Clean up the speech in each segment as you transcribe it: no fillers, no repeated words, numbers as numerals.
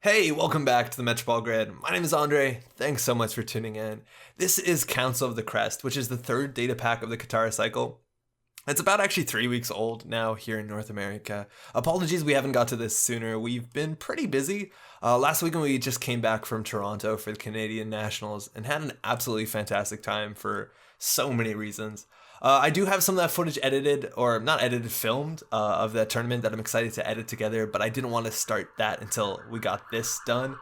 Hey, welcome back to the Metropole Grid. My name is Andre. Thanks so much for tuning in. This is Council of the Crest, which is the third data pack of the Katara cycle. It's about actually 3 weeks old now here in North America. Apologies we haven't got to this sooner. We've been pretty busy. Last weekend we just came back from Toronto for the Canadian Nationals and had an absolutely fantastic time for so many reasons. I do have some of that footage edited, or not edited, filmed, of that tournament that I'm excited to edit together, but I didn't want to start that until we got this done.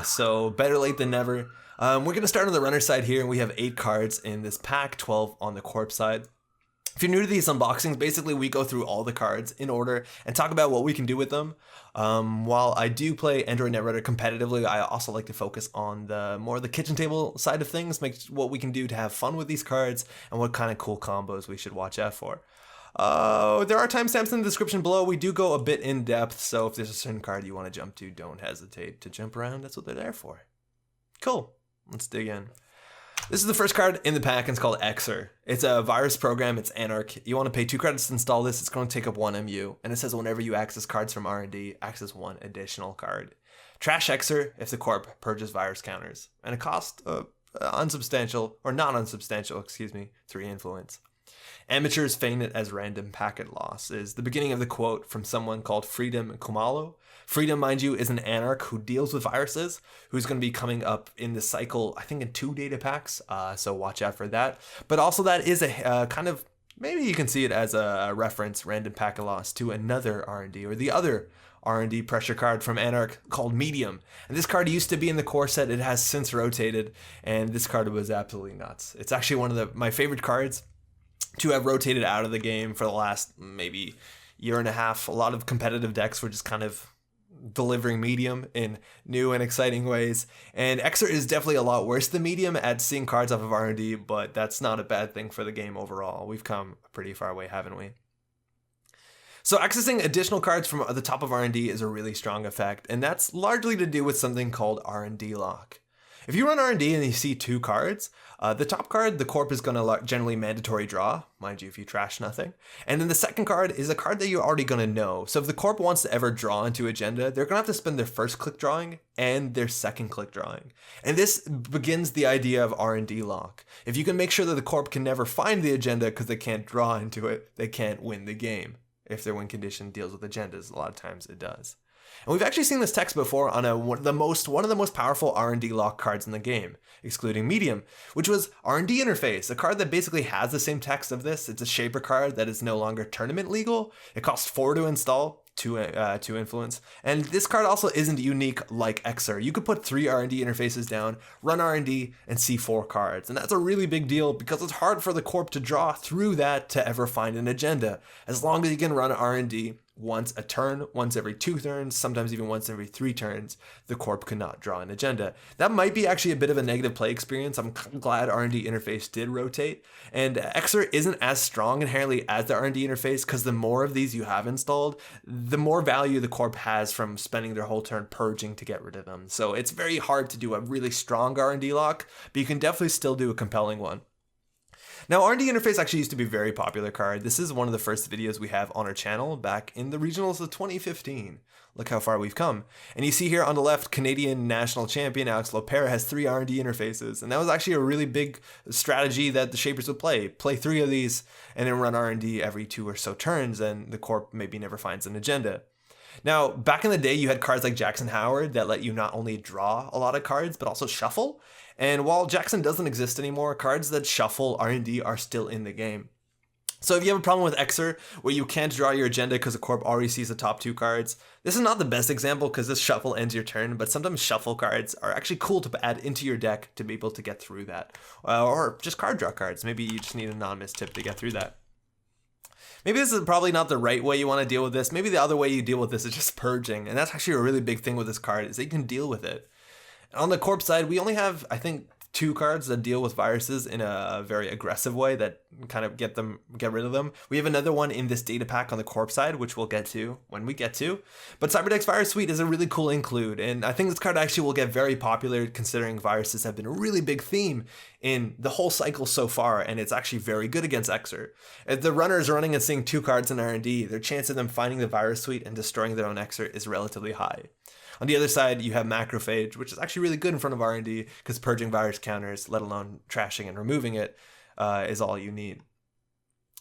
So better late than never. We're going to start on the runner side here, and we have 8 cards in this pack, 12 on the corpse side. If you're new to these unboxings, basically we go through all the cards in order and talk about what we can do with them. While I do play Android Netrunner competitively, I also like to focus on the kitchen table side of things, make what we can do to have fun with these cards and what kind of cool combos we should watch out for. There are timestamps in the description below. We do go a bit in depth, so if there's a certain card you want to jump to, don't hesitate to jump around. That's what they're there for. Cool. Let's dig in. This is the first card in the pack, and it's called eXer. It's a virus program, it's Anarch. You want to pay 2 credits to install this, it's going to take up 1 MU, and it says whenever you access cards from R&D, access 1 additional card. Trash eXer if the corp purges virus counters, and it costs unsubstantial, or not unsubstantial, 3 influence. Amateurs feign it as random packet loss is the beginning of the quote from someone called Freedom Kumalo. Freedom, mind you, is an anarch who deals with viruses, who's going to be coming up in the cycle, I think in 2 data packs, so watch out for that. But also that is a kind of, maybe you can see it as a reference, random packet loss, to another R&D, or the other R&D pressure card from Anarch called Medium. And this card used to be in the core set, it has since rotated, and this card was absolutely nuts. It's actually one of my favorite cards to have rotated out of the game for the last maybe year and a half. A lot of competitive decks were just kind of delivering Medium in new and exciting ways, and eXer is definitely a lot worse than Medium at seeing cards off of R&D, but that's not a bad thing for the game overall. We've come a pretty far way, haven't we? So accessing additional cards from the top of R&D is a really strong effect, and that's largely to do with something called R&D lock. If you run R&D and you see 2 cards, the top card, the corp, is going to generally mandatory draw, mind you, if you trash nothing. And then the second card is a card that you're already going to know. So if the corp wants to ever draw into agenda, they're going to have to spend their first click drawing and their second click drawing. And this begins the idea of R&D lock. If you can make sure that the corp can never find the agenda because they can't draw into it, they can't win the game. If their win condition deals with agendas, a lot of times it does. And we've actually seen this text before on one of the most powerful R&D lock cards in the game, excluding Medium, which was R&D Interface, a card that basically has the same text of this. It's a shaper card that is no longer tournament legal. It costs 4 to install, 2 influence, and this card also isn't unique like eXer. You could put 3 R&D interfaces down, run R&D, and see 4 cards, and that's a really big deal because it's hard for the corp to draw through that to ever find an agenda. As long as you can run R&D once a turn, once every 2 turns, sometimes even once every 3 turns, the corp cannot draw an agenda. That might be actually a bit of a negative play experience. I'm glad R&D interface did rotate, and eXer isn't as strong inherently as the R&D interface because the more of these you have installed, the more value the corp has from spending their whole turn purging to get rid of them. So it's very hard to do a really strong R&D lock, but you can definitely still do a compelling one. Now, R&D Interface actually used to be a very popular card. This is one of the first videos we have on our channel back in the regionals of 2015. Look how far we've come. And you see here on the left, Canadian National Champion Alex Lopera has 3 R&D interfaces. And that was actually a really big strategy that the Shapers would play. Play 3 of these and then run R&D every 2 or so turns, and the corp maybe never finds an agenda. Now, back in the day, you had cards like Jackson Howard that let you not only draw a lot of cards, but also shuffle. And while Jackson doesn't exist anymore, cards that shuffle R&D are still in the game. So if you have a problem with eXer, where you can't draw your agenda because the corp already sees the top 2 cards, this is not the best example because this shuffle ends your turn, but sometimes shuffle cards are actually cool to add into your deck to be able to get through that. Or just card draw cards. Maybe you just need an anonymous tip to get through that. Maybe this is probably not the right way you want to deal with this. Maybe the other way you deal with this is just purging. And that's actually a really big thing with this card, is that you can deal with it. On the corp side, we only have, I think, two cards that deal with viruses in a very aggressive way that kind of get rid of them. We have another one in this data pack on the corp side, which we'll get to when we get to. But Cyberdeck's Virus Suite is a really cool include, and I think this card actually will get very popular considering viruses have been a really big theme in the whole cycle so far, and it's actually very good against eXer. If the runner is running and seeing two cards in R&D, their chance of them finding the virus suite and destroying their own eXer is relatively high. On the other side, you have Macrophage, which is actually really good in front of R&D because purging virus counters, let alone trashing and removing it, is all you need.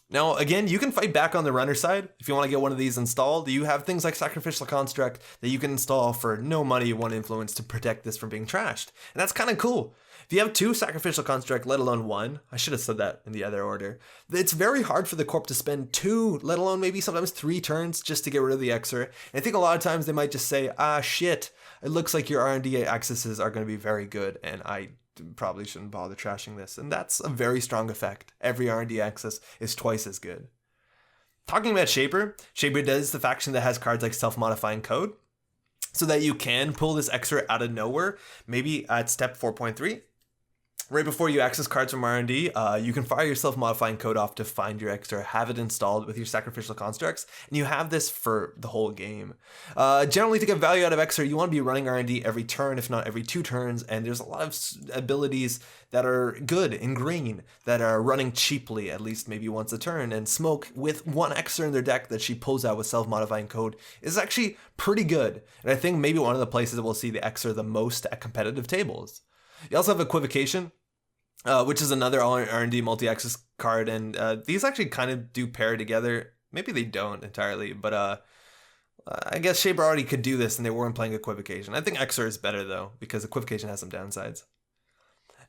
Now, again, you can fight back on the runner side. If you want to get one of these installed, you have things like Sacrificial Construct that you can install for no money, one influence to protect this from being trashed. And that's kind of cool. If you have two Sacrificial Construct, let alone one, I should have said that in the other order, it's very hard for the corp to spend two, let alone maybe sometimes 3 turns just to get rid of the eXer. And I think a lot of times they might just say, shit, it looks like your R&D accesses are going to be very good, and I probably shouldn't bother trashing this. And that's a very strong effect. Every R&D access is twice as good. Talking about Shaper, Shaper does the faction that has cards like Self-Modifying Code, so that you can pull this eXer out of nowhere, maybe at step 4.3. Right before you access cards from R&D, you can fire your self-modifying code off to find your eXer, have it installed with your Sacrificial Constructs, and you have this for the whole game. Generally, to get value out of eXer, you want to be running R&D every turn, if not every 2 turns, and there's a lot of abilities that are good in green, that are running cheaply, at least maybe once a turn, and Smoke, with one eXer in their deck that she pulls out with self-modifying code, is actually pretty good, and I think maybe one of the places we'll see the eXer the most at competitive tables. You also have Equivocation, which is another R&D multi-access card, and these actually kind of do pair together. Maybe they don't entirely, but I guess Shaper already could do this and they weren't playing Equivocation. I think eXer is better though, because Equivocation has some downsides.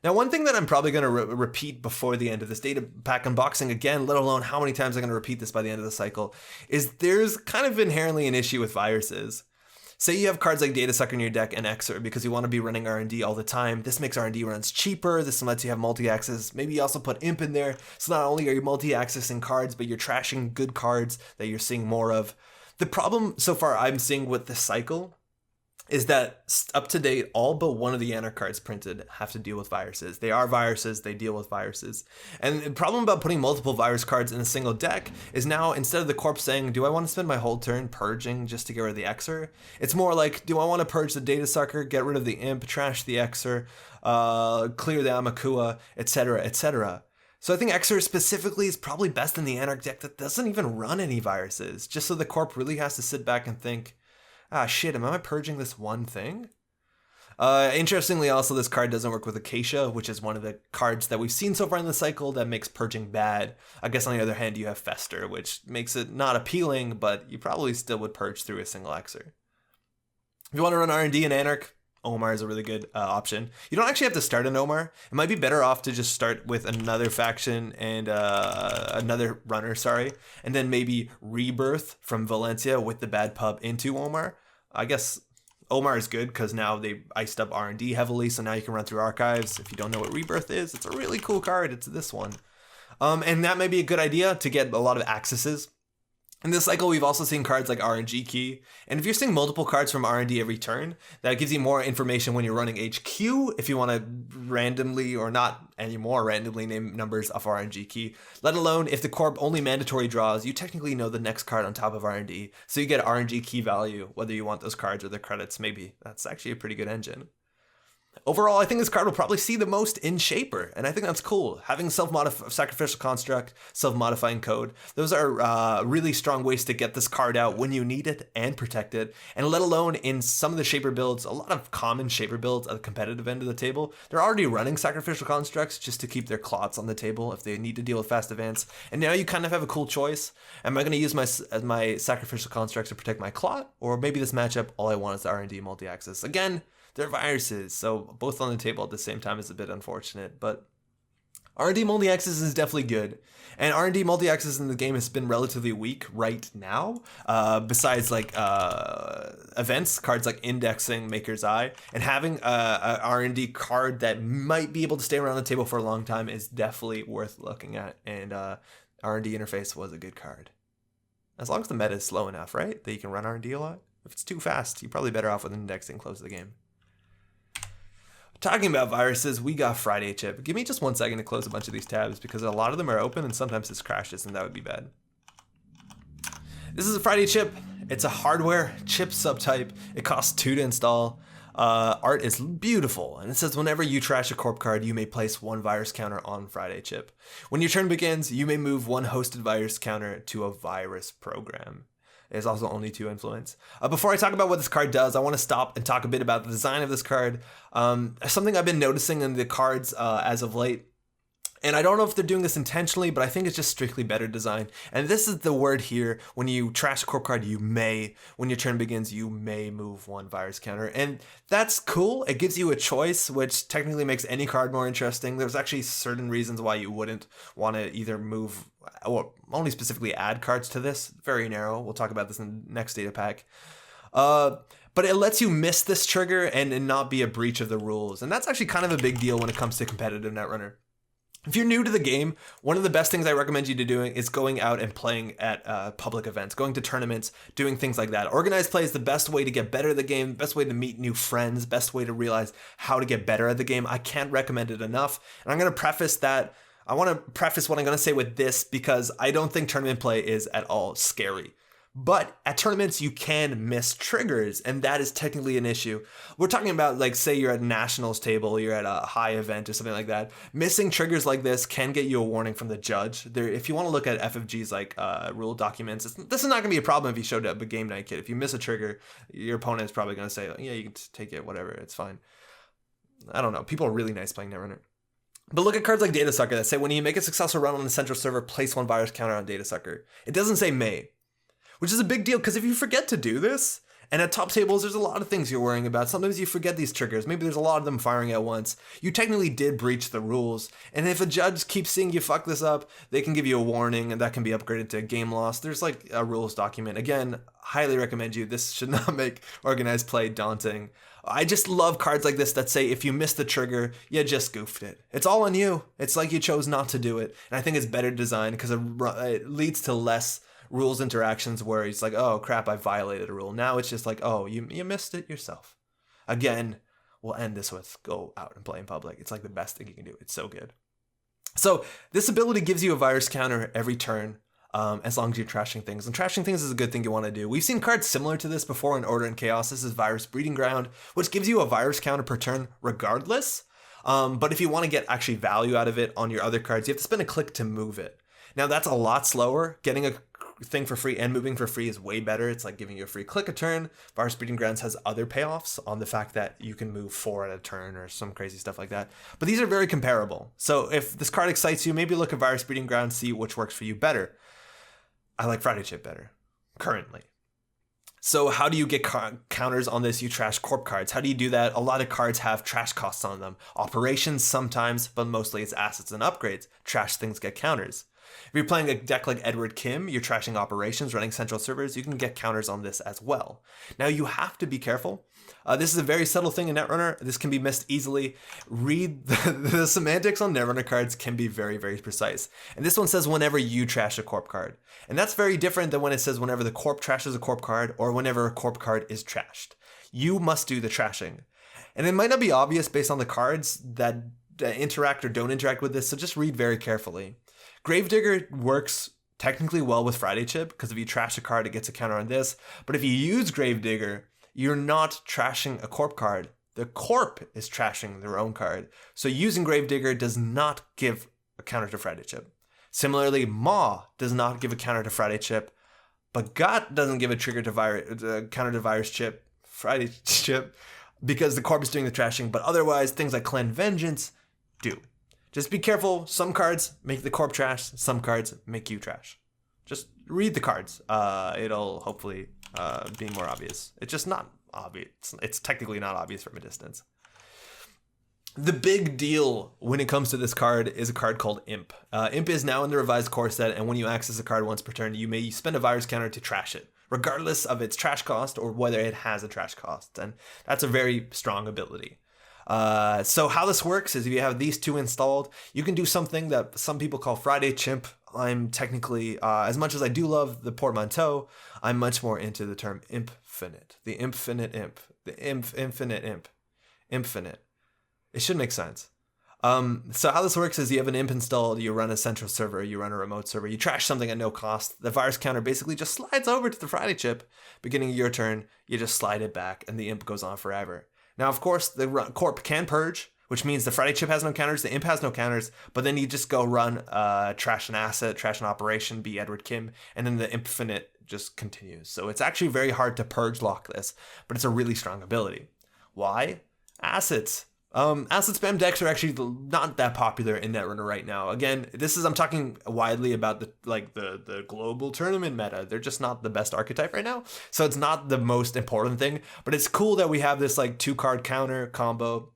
Now, one thing that I'm probably going to repeat before the end of this data pack unboxing again, let alone how many times I'm going to repeat this by the end of the cycle, is there's kind of inherently an issue with viruses. Say you have cards like Data Sucker in your deck and eXer because you want to be running R&D all the time. This makes R&D runs cheaper. This lets you have multi-access. Maybe you also put Imp in there. So not only are you multi-accessing cards, but you're trashing good cards that you're seeing more of. The problem so far I'm seeing with this cycle is that up to date, all but one of the Anarch cards printed have to deal with viruses. They are viruses, they deal with viruses. And the problem about putting multiple virus cards in a single deck is now, instead of the corp saying, do I want to spend my whole turn purging just to get rid of the eXer? It's more like, do I want to purge the Data Sucker, get rid of the Imp, trash the eXer, clear the Amakua, etc., etc. So I think eXer specifically is probably best in the Anarch deck that doesn't even run any viruses, just so the corp really has to sit back and think, shit, am I purging this one thing? Interestingly, also, this card doesn't work with Acacia, which is one of the cards that we've seen so far in the cycle that makes purging bad. I guess on the other hand, you have Fester, which makes it not appealing, but you probably still would purge through a single eXer. If you want to run R&D in Anarch, Omar is a really good option. You don't actually have to start an Omar. It might be better off to just start with another faction and another runner, and then maybe Rebirth from Valencia with the bad pub into Omar. I guess Omar is good because now they iced up R&D heavily, so now you can run through archives. If you don't know what Rebirth is, it's a really cool card. It's this one. And that may be a good idea to get a lot of accesses. In this cycle, we've also seen cards like RNG Key, and if you're seeing multiple cards from R&D every turn, that gives you more information when you're running HQ, if you want to randomly, or not anymore randomly, name numbers off RNG Key, let alone if the corp only mandatory draws, you technically know the next card on top of R&D, so you get RNG Key value, whether you want those cards or the credits, maybe. That's actually a pretty good engine. Overall, I think this card will probably see the most in Shaper, and I think that's cool. Having Sacrificial Construct, self-modifying code, those are really strong ways to get this card out when you need it and protect it, and let alone in some of the Shaper builds, a lot of common Shaper builds at the competitive end of the table, they're already running Sacrificial Constructs just to keep their clots on the table if they need to deal with fast advance, and now you kind of have a cool choice. Am I going to use my Sacrificial Constructs to protect my clot, or maybe this matchup, all I want is R&D multi-access? Again, they're viruses, so both on the table at the same time is a bit unfortunate, but R&D multi-access is definitely good. And R&D multi-access in the game has been relatively weak right now, besides like events, cards like Indexing, Maker's Eye, and having a R&D card that might be able to stay around the table for a long time is definitely worth looking at, and R&D Interface was a good card. As long as the meta is slow enough, right, that you can run R&D a lot. If it's too fast, you're probably better off with Indexing close to the game. Talking about viruses, we got Friday Chip. Give me just 1 second to close a bunch of these tabs because a lot of them are open and sometimes this crashes and that would be bad. This is a Friday Chip. It's a hardware chip subtype. It costs 2 to install. Art is beautiful, and it says whenever you trash a corp card, you may place 1 virus counter on Friday Chip. When your turn begins, you may move 1 hosted virus counter to a virus program. There's also only 2 influence. Before I talk about what this card does, I want to stop and talk a bit about the design of this card. Something I've been noticing in the cards as of late. And I don't know if they're doing this intentionally, but I think it's just strictly better design. And this is the word here. When you trash a corp card, you may. When your turn begins, you may move 1 virus counter. And that's cool. It gives you a choice, which technically makes any card more interesting. There's actually certain reasons why you wouldn't want to either move or only specifically add cards to this. Very narrow. We'll talk about this in the next data pack. But it lets you miss this trigger and not be a breach of the rules. And that's actually kind of a big deal when it comes to competitive Netrunner. If you're new to the game, one of the best things I recommend you to doing is going out and playing at public events, going to tournaments, doing things like that. Organized play is the best way to get better at the game, best way to meet new friends, best way to realize how to get better at the game. I can't recommend it enough. And I'm going to preface that. I want to preface what I'm going to say with this because I don't think tournament play is at all scary. But at tournaments, you can miss triggers, and that is technically an issue. We're talking about, like, say you're at a nationals table, you're at a high event or something like that. Missing triggers like this can get you a warning from the judge. If you want to look at FFG's rule documents, this is not going to be a problem if you showed up a game night kit. If you miss a trigger, your opponent is probably going to say, yeah, you can take it, whatever, it's fine. I don't know. People are really nice playing Netrunner. But look at cards like Data Sucker that say when you make a successful run on the central server, place 1 virus counter on Data Sucker. It doesn't say may. Which is a big deal, because if you forget to do this, and at top tables, there's a lot of things you're worrying about. Sometimes you forget these triggers. Maybe there's a lot of them firing at once. You technically did breach the rules. And if a judge keeps seeing you fuck this up, they can give you a warning, and that can be upgraded to game loss. There's like a rules document. Again, highly recommend you. This should not make organized play daunting. I just love cards like this that say if you missed the trigger, you just goofed it. It's all on you. It's like you chose not to do it. And I think it's better designed because it leads to less rules interactions where it's like, oh crap, I violated a rule. Now it's just like, oh, you missed it yourself. Again, we'll end this with go out and play in public. It's like the best thing you can do. It's so good. So this ability gives you a virus counter every turn, as long as you're trashing things. And trashing things is a good thing you want to do. We've seen cards similar to this before in Order and Chaos. This is Virus Breeding Ground, which gives you a virus counter per turn regardless. But if you want to get actually value out of it on your other cards, you have to spend a click to move it. Now that's a lot slower. Getting a thing for free and moving for free is way better. It's like giving you a free click a turn. Virus Breeding Grounds has other payoffs on the fact that you can move 4 at a turn or some crazy stuff like that. But these are very comparable. So if this card excites you, maybe look at Virus Breeding Grounds, see which works for you better. I like Friday Chip better, currently. So how do you get counters on this? You trash corp cards. How do you do that? A lot of cards have trash costs on them. Operations sometimes, but mostly it's assets and upgrades. Trash things get counters. If you're playing a deck like Edward Kim, you're trashing operations, running central servers, you can get counters on this as well. Now you have to be careful. This is a very subtle thing in Netrunner. This can be missed easily. Read the semantics on Netrunner cards can be very, very precise. And this one says whenever you trash a corp card. And that's very different than when it says whenever the corp trashes a corp card or whenever a corp card is trashed. You must do the trashing. And it might not be obvious based on the cards that interact or don't interact with this, so just read very carefully. Gravedigger works technically well with Friday Chip, because if you trash a card, it gets a counter on this. But if you use Gravedigger, you're not trashing a corp card. The corp is trashing their own card. So using Gravedigger does not give a counter to Friday Chip. Similarly, Maw does not give a counter to Friday Chip, but Got doesn't give a trigger to counter to Virus Chip, Friday Chip, because the corp is doing the trashing. But otherwise, things like Clan Vengeance do. Just be careful. Some cards make the corp trash. Some cards make you trash. Just read the cards. It'll hopefully be more obvious. It's just not obvious. It's technically not obvious from a distance. The big deal when it comes to this card is a card called Imp. Imp is now in the revised core set, and when you access a card once per turn, you may spend a virus counter to trash it, regardless of its trash cost or whether it has a trash cost. And that's a very strong ability. So how this works is if you have these 2 installed, you can do something that some people call Friday Chimp. I'm technically, as much as I do love the portmanteau, I'm much more into the term infinite. The infinite imp. The infinite imp. Infinite. It should make sense. So how this works is you have an imp installed, you run a central server, you run a remote server, you trash something at no cost. The virus counter basically just slides over to the Friday chip. Beginning of your turn, you just slide it back and the imp goes on forever. Now, of course, the corp can purge, which means the Friday chip has no counters, the imp has no counters, but then you just go run trash an asset, trash an operation, be Edward Kim, and then the infinite just continues. So it's actually very hard to purge lock this, but it's a really strong ability. Why? Assets. Asset spam decks are actually not that popular in Netrunner right now. Again, I'm talking widely about the global tournament meta. They're just not the best archetype right now. So it's not the most important thing, but it's cool that we have this like 2-card counter combo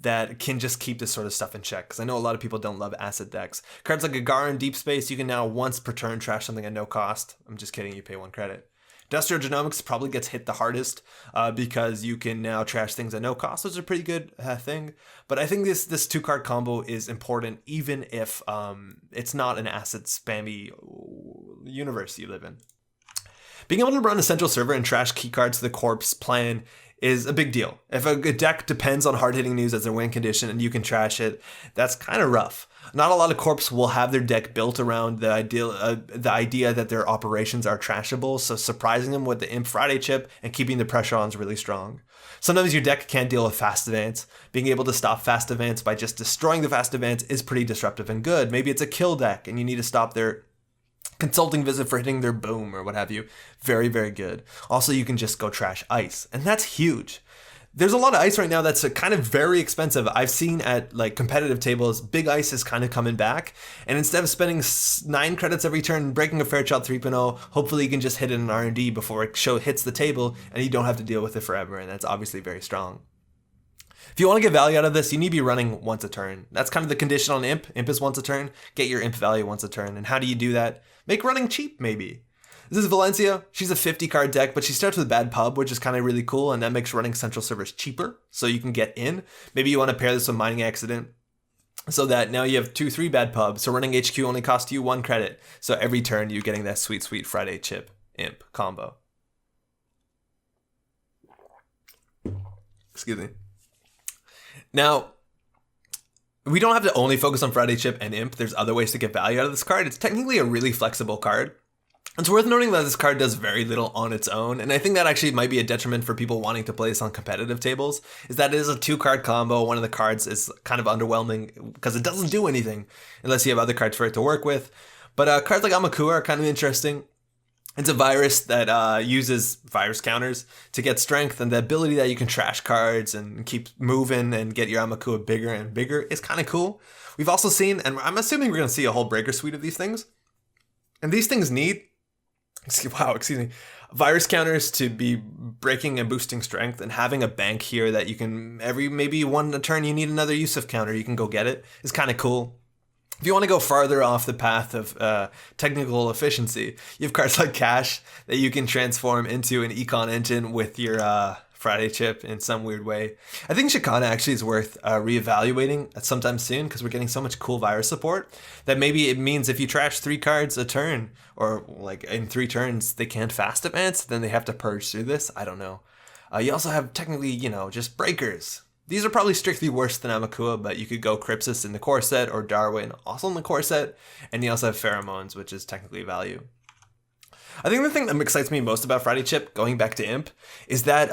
that can just keep this sort of stuff in check. Because I know a lot of people don't love asset decks. Cards like Agar and Deep Space, you can now once per turn trash something at no cost. I'm just kidding, you pay 1 credit. Industrial Genomics probably gets hit the hardest because you can now trash things at no cost, which is a pretty good thing. But I think this 2-card combo is important even if it's not an asset spammy universe you live in. Being able to run a central server and trash keycards to the corpse plan is a big deal. If a deck depends on hard-hitting news as their win condition and you can trash it, that's kind of rough. Not a lot of corps will have their deck built around the idea that their operations are trashable, so surprising them with the Imp Friday chip and keeping the pressure on is really strong. Sometimes your deck can't deal with fast advance. Being able to stop fast advance by just destroying the fast advance is pretty disruptive and good. Maybe it's a kill deck and you need to stop their consulting visit for hitting their boom or what have you. Very, very good. Also, you can just go trash ice, and that's huge. There's a lot of ice right now that's kind of very expensive. I've seen at like competitive tables, big ice is kind of coming back. And instead of spending 9 credits every turn, breaking a Fairchild 3.0, hopefully you can just hit it in R&D before it hits the table and you don't have to deal with it forever. And that's obviously very strong. If you want to get value out of this, you need to be running once a turn. That's kind of the condition on Imp. Imp is once a turn. Get your Imp value once a turn. And how do you do that? Make running cheap, maybe. This is Valencia. She's a 50-card deck, but she starts with Bad Pub, which is kind of really cool, and that makes running central servers cheaper, so you can get in. Maybe you want to pair this with Mining Accident, so that now you have 2-3 Bad Pub, so running HQ only costs you 1 credit. So every turn, you're getting that sweet, sweet Friday chip Imp combo. Excuse me. Now, we don't have to only focus on Friday chip and Imp. There's other ways to get value out of this card. It's technically a really flexible card. It's worth noting that this card does very little on its own, and I think that actually might be a detriment for people wanting to play this on competitive tables, is that it is a 2-card combo. One of the cards is kind of underwhelming because it doesn't do anything unless you have other cards for it to work with. But cards like Amakua are kind of interesting. It's a virus that uses virus counters to get strength, and the ability that you can trash cards and keep moving and get your Amakua bigger and bigger is kind of cool. We've also seen, and I'm assuming we're going to see a whole breaker suite of these things, and these things need virus counters to be breaking and boosting strength, and having a bank here that you can maybe one turn you need another Yusuf counter, you can go get it, is kind of cool. If you want to go farther off the path of technical efficiency, you have cards like Cash that you can transform into an econ engine with your Friday chip in some weird way. I think Shikana actually is worth reevaluating at sometime soon because we're getting so much cool virus support that maybe it means if you trash 3 cards a turn, or like in 3 turns they can't fast advance, then they have to purge through this. I don't know. You also have technically, just breakers. These are probably strictly worse than Amakua, but you could go Crypsis in the core set or Darwin also in the core set, and you also have Pheromones, which is technically value. I think the thing that excites me most about Friday Chip, going back to Imp, is that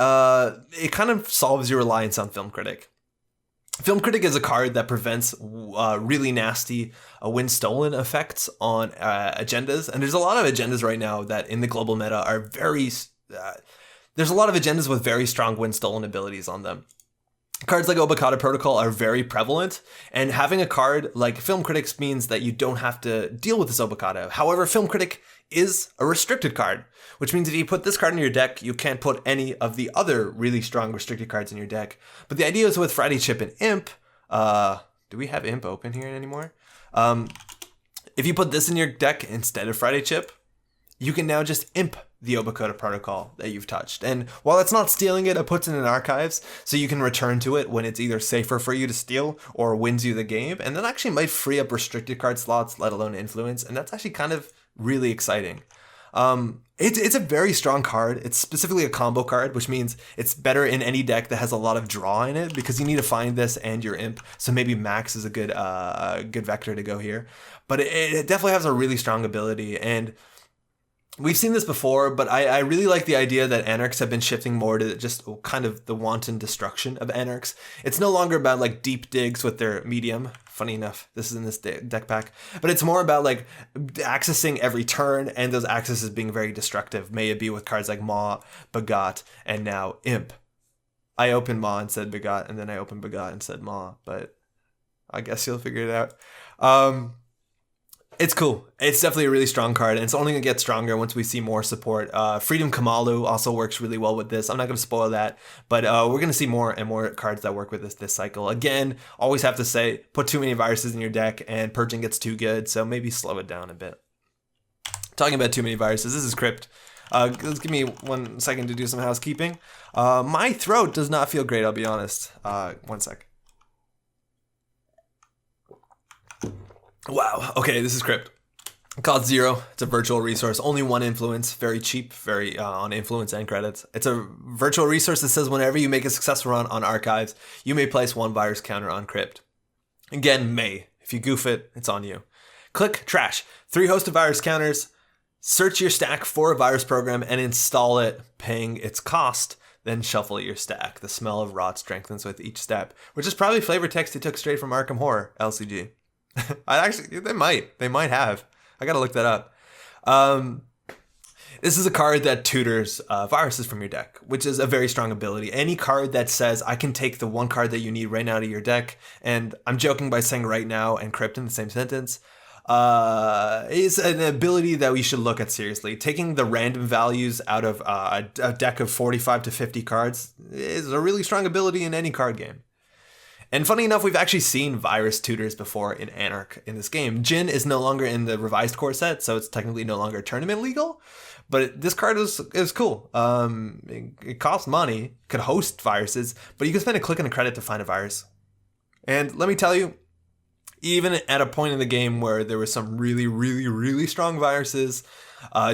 it kind of solves your reliance on Film Critic. Film Critic is a card that prevents really nasty win stolen effects on agendas, and there's a lot of agendas right now that in the global meta are very... there's a lot of agendas with very strong win stolen abilities on them. Cards like Obokata Protocol are very prevalent, and having a card like Film Critics means that you don't have to deal with this Obokata. However, Film Critic is a restricted card, which means if you put this card in your deck, you can't put any of the other really strong restricted cards in your deck. But the idea is with Friday Chip and Imp, do we have Imp open here anymore? If you put this in your deck instead of Friday Chip, you can now just Imp the Obokata Protocol that you've touched. And while it's not stealing it puts it in archives, so you can return to it when it's either safer for you to steal or wins you the game. And that actually might free up restricted card slots, let alone influence. And that's actually kind of really exciting. It's a very strong card. It's specifically a combo card, which means it's better in any deck that has a lot of draw in it because you need to find this and your imp. So maybe Max is a good vector to go here. But it definitely has a really strong ability, and we've seen this before, but I really like the idea that Anarchs have been shifting more to just kind of the wanton destruction of Anarchs. It's no longer about like deep digs with their medium. Funny enough, this is in this deck pack. But it's more about like accessing every turn and those accesses being very destructive. May it be with cards like Maw, Begot, and now Imp. I opened Maw and said Begot, and then I opened Begot and said Maw, but I guess you'll figure it out. It's cool. It's definitely a really strong card, and it's only going to get stronger once we see more support. Freedom Kamalu also works really well with this. I'm not going to spoil that, but we're going to see more and more cards that work with this cycle. Again, always have to say, put too many viruses in your deck, and purging gets too good, so maybe slow it down a bit. Talking about too many viruses, this is Crypt. Let's give me 1 second to do some housekeeping. My throat does not feel great, I'll be honest. 1 sec. Wow. Okay, this is Crypt. Cost 0. It's a virtual resource. Only 1 influence. Very cheap. Very on influence and credits. It's a virtual resource that says whenever you make a successful run on archives, you may place 1 virus counter on Crypt. Again, may. If you goof it, it's on you. Click trash. 3 hosted virus counters. Search your stack for a virus program and install it, paying its cost. Then shuffle your stack. The smell of rot strengthens with each step, which is probably flavor text they took straight from Arkham Horror LCG. They might have. I gotta look that up. This is a card that tutors viruses from your deck, which is a very strong ability. Any card that says I can take the 1 card that you need right now out of your deck, and I'm joking by saying right now and Crypt in the same sentence, is an ability that we should look at seriously. Taking the random values out of a deck of 45 to 50 cards is a really strong ability in any card game. And funny enough, we've actually seen virus tutors before in Anarch in this game. Jin is no longer in the revised core set, so it's technically no longer tournament legal. But this card is cool. It costs money, could host viruses, but you can spend a click and a credit to find a virus. And let me tell you, even at a point in the game where there was some really, really, really strong viruses,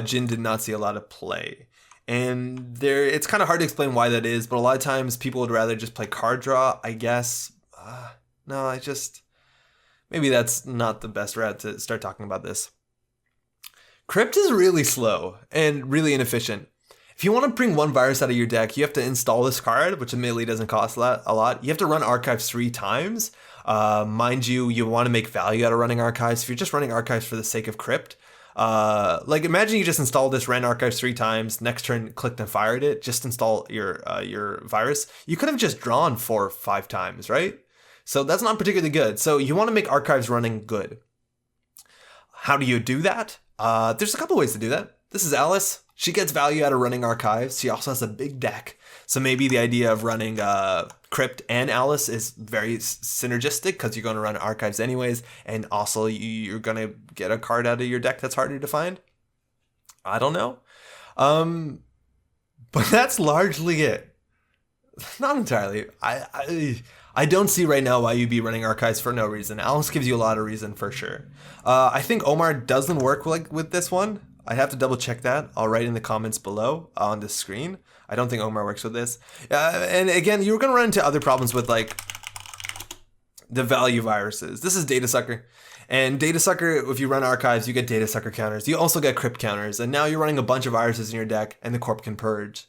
Jin did not see a lot of play. And it's kind of hard to explain why that is, but a lot of times people would rather just play card draw, I guess. Maybe that's not the best route to start talking about this. Crypt is really slow and really inefficient. If you want to bring 1 virus out of your deck, you have to install this card, which admittedly doesn't cost a lot. You have to run archives 3 times. Mind you, you want to make value out of running archives. If you're just running archives for the sake of Crypt, like imagine you just installed this, ran archives 3 times, next turn clicked and fired it, just install your virus. You could have just drawn 4 or 5 times, right? So that's not particularly good. So you want to make archives running good. How do you do that? There's a couple ways to do that. This is Alice. She gets value out of running archives. She also has a big deck. So maybe the idea of running Crypt and Alice is very synergistic because you're going to run archives anyways. And also you're going to get a card out of your deck that's harder to find. I don't know. But that's largely it. Not entirely. I don't see right now why you'd be running archives for no reason. Alice gives you a lot of reason for sure. I think Omar doesn't work with this one. I'd have to double check that. I'll write in the comments below on the screen. I don't think Omar works with this. And again, you're going to run into other problems with like the value viruses. This is Data Sucker. And Data Sucker, if you run archives, you get Data Sucker counters. You also get Crypt counters. And now you're running a bunch of viruses in your deck and the Corp can purge.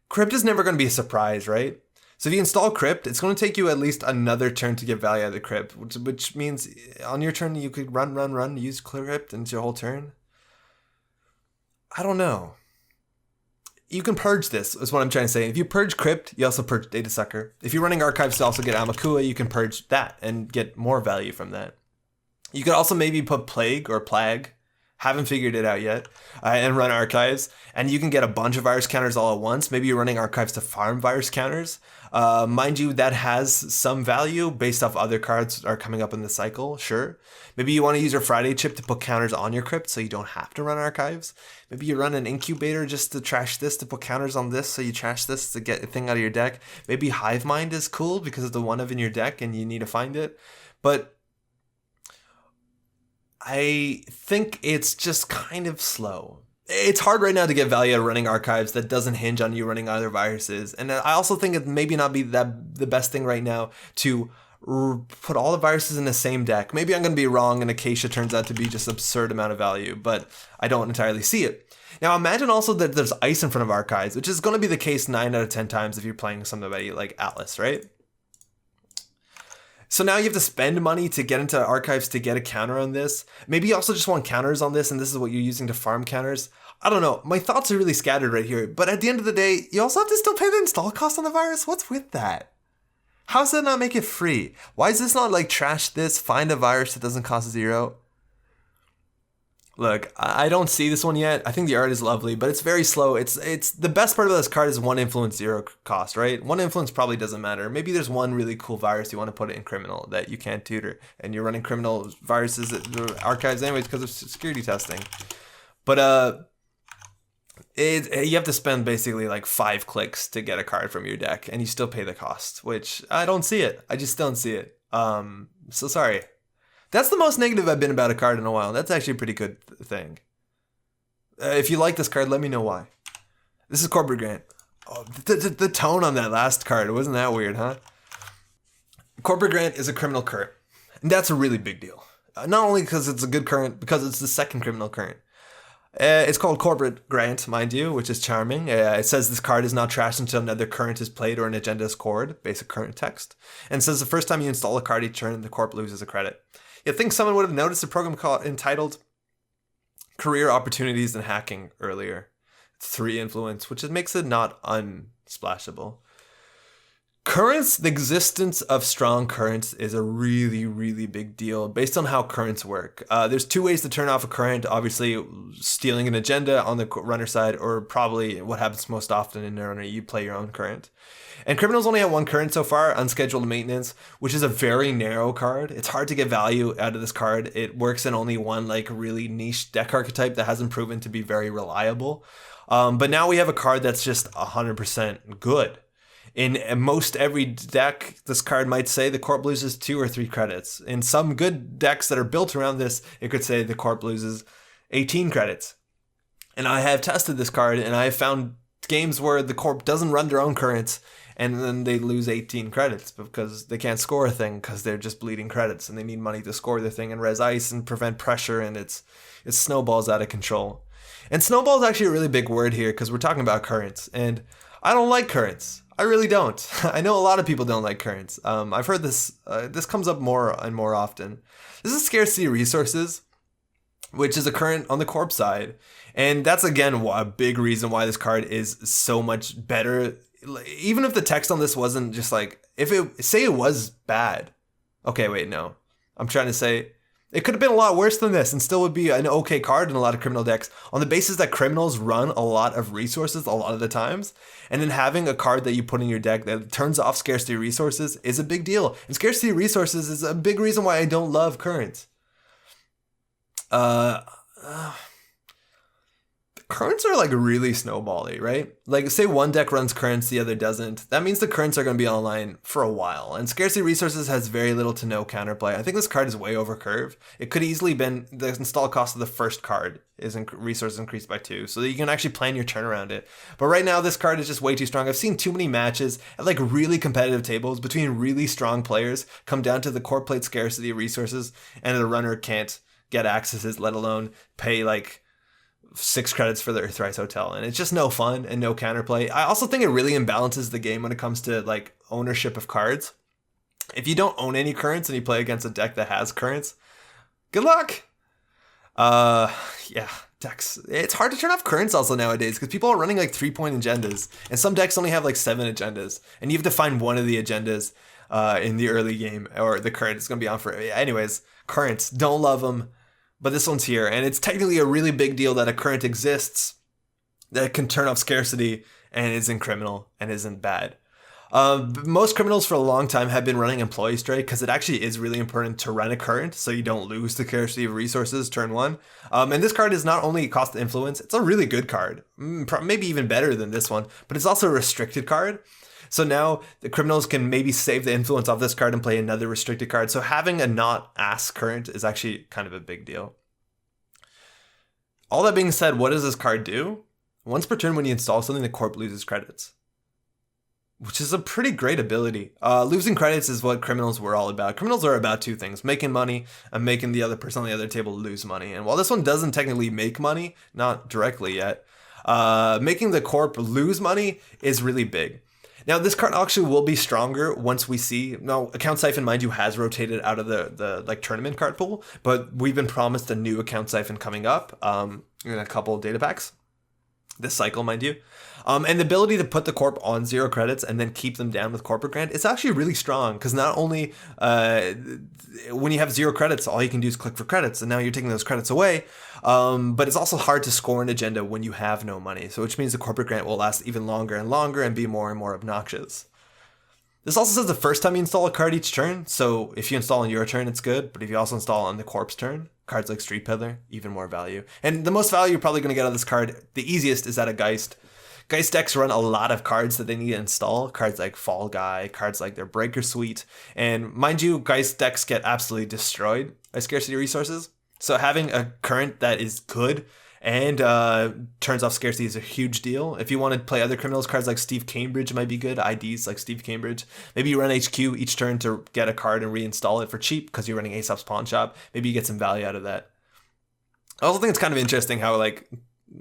Crypt is never going to be a surprise, right? So if you install Crypt, it's going to take you at least another turn to get value out of the Crypt, which means on your turn you could run, use Crypt into your whole turn. I don't know. You can purge this, is what I'm trying to say. If you purge Crypt, you also purge Data Sucker. If you're running archives to also get Amakua, you can purge that and get more value from that. You could also maybe put Plague or Plague, haven't figured it out yet, and run archives. And you can get a bunch of virus counters all at once. Maybe you're running archives to farm virus counters. Mind you, that has some value based off other cards that are coming up in the cycle, sure. Maybe you want to use your Friday chip to put counters on your Crypt so you don't have to run archives. Maybe you run an incubator just to trash this, to put counters on this so you trash this to get a thing out of your deck. Maybe Hive Mind is cool because of the one of in your deck and you need to find it. But I think it's just kind of slow. it's hard right now to get value out of running archives that doesn't hinge on you running other viruses. And I also think it maybe not be the best thing right now to put all the viruses in the same deck. Maybe I'm going to be wrong and Acacia turns out to be just absurd amount of value, but I don't entirely see it. Now imagine also that there's ice in front of archives, which is going to be the case 9 out of 10 times if you're playing somebody like Atlas, right? So now you have to spend money to get into archives to get a counter on this. Maybe you also just want counters on this and this is what you're using to farm counters. I don't know. My thoughts are really scattered right here. But at the end of the day, you also have to still pay the install cost on the virus. What's with that? How does that not make it free? Why is this not like trash this, find a virus that doesn't cost 0? Look, I don't see this one yet. I think the art is lovely, but it's very slow. It's the best part of this card is 1 influence 0 cost, right? 1 influence probably doesn't matter. Maybe there's one really cool virus you want to put it in criminal that you can't tutor, and you're running criminal viruses at the archives anyways because of security testing. But you have to spend basically like 5 clicks to get a card from your deck, and you still pay the cost, which I don't see it. I just don't see it. So sorry. That's the most negative I've been about a card in a while. That's actually a pretty good thing. If you like this card, let me know why. This is Corporate Grant. Oh, the tone on that last card, wasn't that weird, huh? Corporate Grant is a criminal current. And that's a really big deal. Not only because it's a good current, because it's the second criminal current. It's called Corporate Grant, mind you, which is charming. It says this card is not trashed until another current is played or an agenda is scored, basic current text. And it says the first time you install a card each turn, the corp loses a credit. You'd think someone would have noticed a program called entitled Career Opportunities in Hacking earlier. It's 3 influence, which makes it not unsplashable. Currents, the existence of strong currents is a really, really big deal based on how currents work. There's 2 ways to turn off a current, obviously stealing an agenda on the runner side, or probably what happens most often in Netrunner, you play your own current. And criminals only have 1 current so far, unscheduled maintenance, which is a very narrow card. It's hard to get value out of this card. It works in only one like really niche deck archetype that hasn't proven to be very reliable. But now we have a card that's just 100% good. In most every deck, this card might say the corp loses 2 or 3 credits. In some good decks that are built around this, it could say the corp loses 18 credits. And I have tested this card and I have found games where the corp doesn't run their own currents and then they lose 18 credits because they can't score a thing because they're just bleeding credits and they need money to score the thing and res ice and prevent pressure, and it snowballs out of control. And snowball is actually a really big word here because we're talking about currents, and I don't like currents. I really don't. I know a lot of people don't like currents. I've heard this comes up more and more often. This is scarcity resources, which is a current on the corp side. And that's, again, a big reason why this card is so much better. Even if the text on this wasn't just like, say it was bad. Okay, wait, no. I'm trying to say it could have been a lot worse than this and still would be an okay card in a lot of criminal decks on the basis that criminals run a lot of resources a lot of the times. And then having a card that you put in your deck that turns off scarcity resources is a big deal. And scarcity resources is a big reason why I don't love currents. Currents are like really snowbally, right? Like say one deck runs currents, the other doesn't. That means the currents are going to be online for a while. And scarcity resources has very little to no counterplay. I think this card is way over curve. It could easily been the install cost of the first card is resources increased by 2, so that you can actually plan your turn around it. But right now this card is just way too strong. I've seen too many matches at like really competitive tables between really strong players come down to the core plate scarcity of resources, and the runner can't get accesses, let alone pay like 6 credits for the Earthrise Hotel, and it's just no fun and no counterplay. I also think it really imbalances the game when it comes to like ownership of cards. If you don't own any currents and you play against a deck that has currents, good luck. Yeah, decks. It's hard to turn off currents also nowadays because people are running like 3-point agendas, and some decks only have like 7 agendas, and you have to find one of the agendas in the early game, or the current is going to be on for. Anyways, currents, don't love them. But this one's here, and it's technically a really big deal that a current exists that can turn off scarcity and isn't criminal and isn't bad. Most criminals for a long time have been running employee strike because it actually is really important to run a current so you don't lose the scarcity of resources turn 1. And this card is not only cost influence, it's a really good card, maybe even better than this one, but it's also a restricted card. So now the criminals can maybe save the influence off this card and play another restricted card. So having a not ass current is actually kind of a big deal. All that being said, what does this card do? Once per turn when you install something, the corp loses credits, which is a pretty great ability. Losing credits is what criminals were all about. Criminals are about two things: making money and making the other person on the other table lose money. And while this one doesn't technically make money, not directly yet, making the corp lose money is really big. Now, this card actually will be stronger once we see. Now, Account Siphon, mind you, has rotated out of the like tournament card pool, but we've been promised a new Account Siphon coming up in a couple of data packs this cycle, mind you. And the ability to put the corp on 0 credits and then keep them down with corporate grant, it's actually really strong, because not only when you have 0 credits, all you can do is click for credits, and now you're taking those credits away, but it's also hard to score an agenda when you have no money, so which means the corporate grant will last even longer and longer and be more and more obnoxious. This also says the first time you install a card each turn, so if you install on your turn, it's good, but if you also install on the corp's turn, cards like Street Peddler, even more value. And the most value you're probably going to get out of this card, the easiest, is out of Geist. Geist decks run a lot of cards that they need to install, cards like Fall Guy, cards like their Breaker Suite, and mind you, Geist decks get absolutely destroyed by scarcity resources, so having a current that is good and turns off scarcity is a huge deal. If you want to play other criminals, cards like Steve Cambridge might be good, IDs like Steve Cambridge. Maybe you run HQ each turn to get a card and reinstall it for cheap because you're running Aesop's Pawn Shop. Maybe you get some value out of that. I also think it's kind of interesting how, like,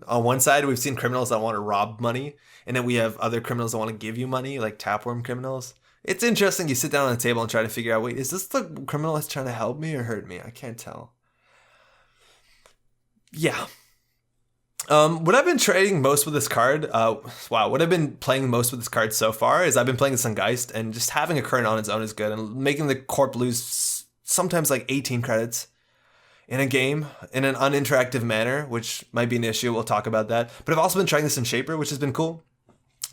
on one side, we've seen criminals that want to rob money, and then we have other criminals that want to give you money, like tapeworm criminals. It's interesting. You sit down on the table and try to figure out, wait, is this the criminal that's trying to help me or hurt me? I can't tell. Yeah. What I've been trading most with this card, what I've been playing most with this card so far is I've been playing this on Geist, and just having a current on its own is good, and making the corp lose sometimes like 18 credits in a game in an uninteractive manner, which might be an issue. We'll talk about that. But I've also been trying this in Shaper, which has been cool.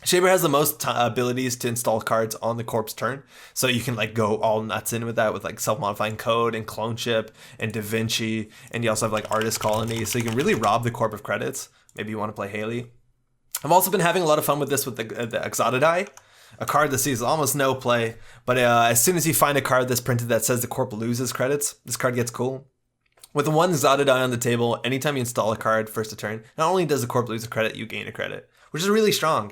Shaper has the most abilities to install cards on the corp's turn, so you can like go all nuts in with that, with like self-modifying code and cloneship and Da Vinci, and you also have like artist colony, so you can really rob the corp of credits. Maybe you want to play Haley. I've also been having a lot of fun with this with the Exotidai, a card that sees almost no play, but as soon as you find a card that's printed that says the corp loses credits, this card gets cool. With the one Exotidai on the table, anytime you install a card first a turn, not only does the corp lose a credit, you gain a credit, which is really strong.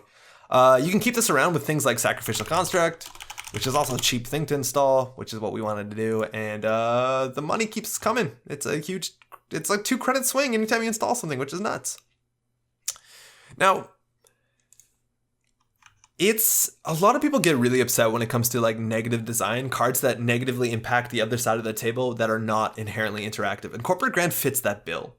You can keep this around with things like Sacrificial Construct, which is also a cheap thing to install, which is what we wanted to do, and the money keeps coming. It's like 2 credit swing anytime you install something, which is nuts. Now, it's a lot of people get really upset when it comes to like negative design, cards that negatively impact the other side of the table that are not inherently interactive, and Corporate Grant fits that bill.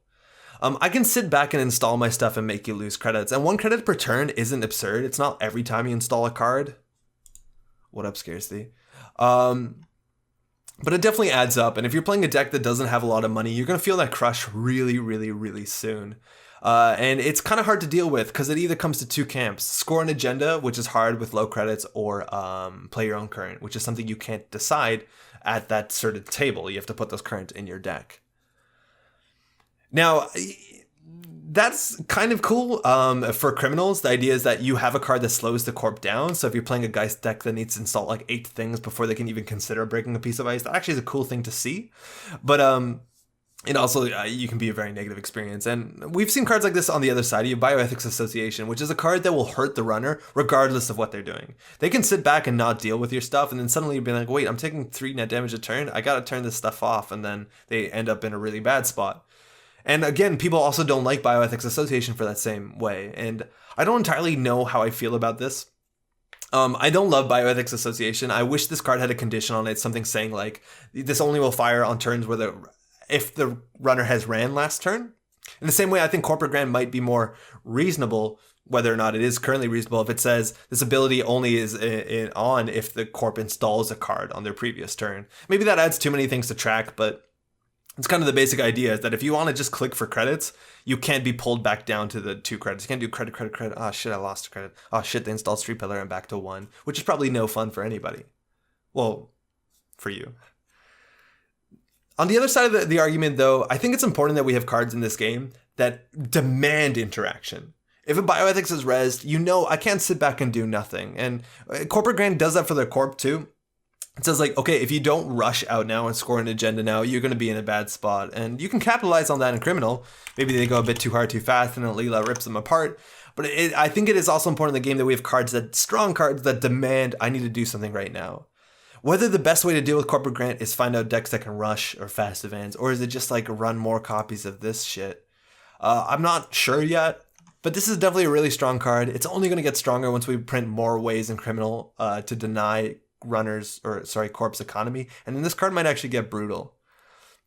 I can sit back and install my stuff and make you lose credits, and 1 credit per turn isn't absurd. It's not every time you install a card. What up, Scarcity? But it definitely adds up, and if you're playing a deck that doesn't have a lot of money, you're going to feel that crush really, really, really soon. And it's kind of hard to deal with because it either comes to 2 camps: score an agenda, which is hard with low credits, or play your own current, which is something you can't decide at that sort of table. You have to put those current in your deck. Now, that's kind of cool for criminals. The idea is that you have a card that slows the corp down. So if you're playing a Geist deck that needs to install like 8 things before they can even consider breaking a piece of ice, that actually is a cool thing to see. But it also, you can be a very negative experience. And we've seen cards like this on the other side. You have Bioethics Association, which is a card that will hurt the runner regardless of what they're doing. They can sit back and not deal with your stuff, and then suddenly you'll be like, wait, I'm taking 3 net damage a turn. I got to turn this stuff off. And then they end up in a really bad spot. And again, people also don't like Bioethics Association for that same way. And I don't entirely know how I feel about this. I don't love Bioethics Association. I wish this card had a condition on it, something saying like, this only will fire on turns where if the runner has ran last turn. In the same way, I think Corporate Grant might be more reasonable, whether or not it is currently reasonable, if it says this ability only is on if the corp installs a card on their previous turn. Maybe that adds too many things to track, but it's kind of the basic idea is that if you want to just click for credits, you can't be pulled back down to the 2 credits. You can't do credit. Oh shit, I lost a credit. Oh shit, they installed Street Peddler and back to 1, which is probably no fun for anybody. Well, for you. On the other side of the argument, though, I think it's important that we have cards in this game that demand interaction. If a Bioethics is rezzed, I can't sit back and do nothing. And Corporate Grant does that for their corp too. It says like, okay, if you don't rush out now and score an agenda now, you're going to be in a bad spot. And you can capitalize on that in Criminal. Maybe they go a bit too hard too fast and then Leela rips them apart. But I think it is also important in the game that we have strong cards that demand, I need to do something right now. Whether the best way to deal with Corporate Grant is find out decks that can rush or fast advance, or is it just like run more copies of this shit? I'm not sure yet, but this is definitely a really strong card. It's only going to get stronger once we print more ways in Criminal to deny Corp's economy, and then this card might actually get brutal.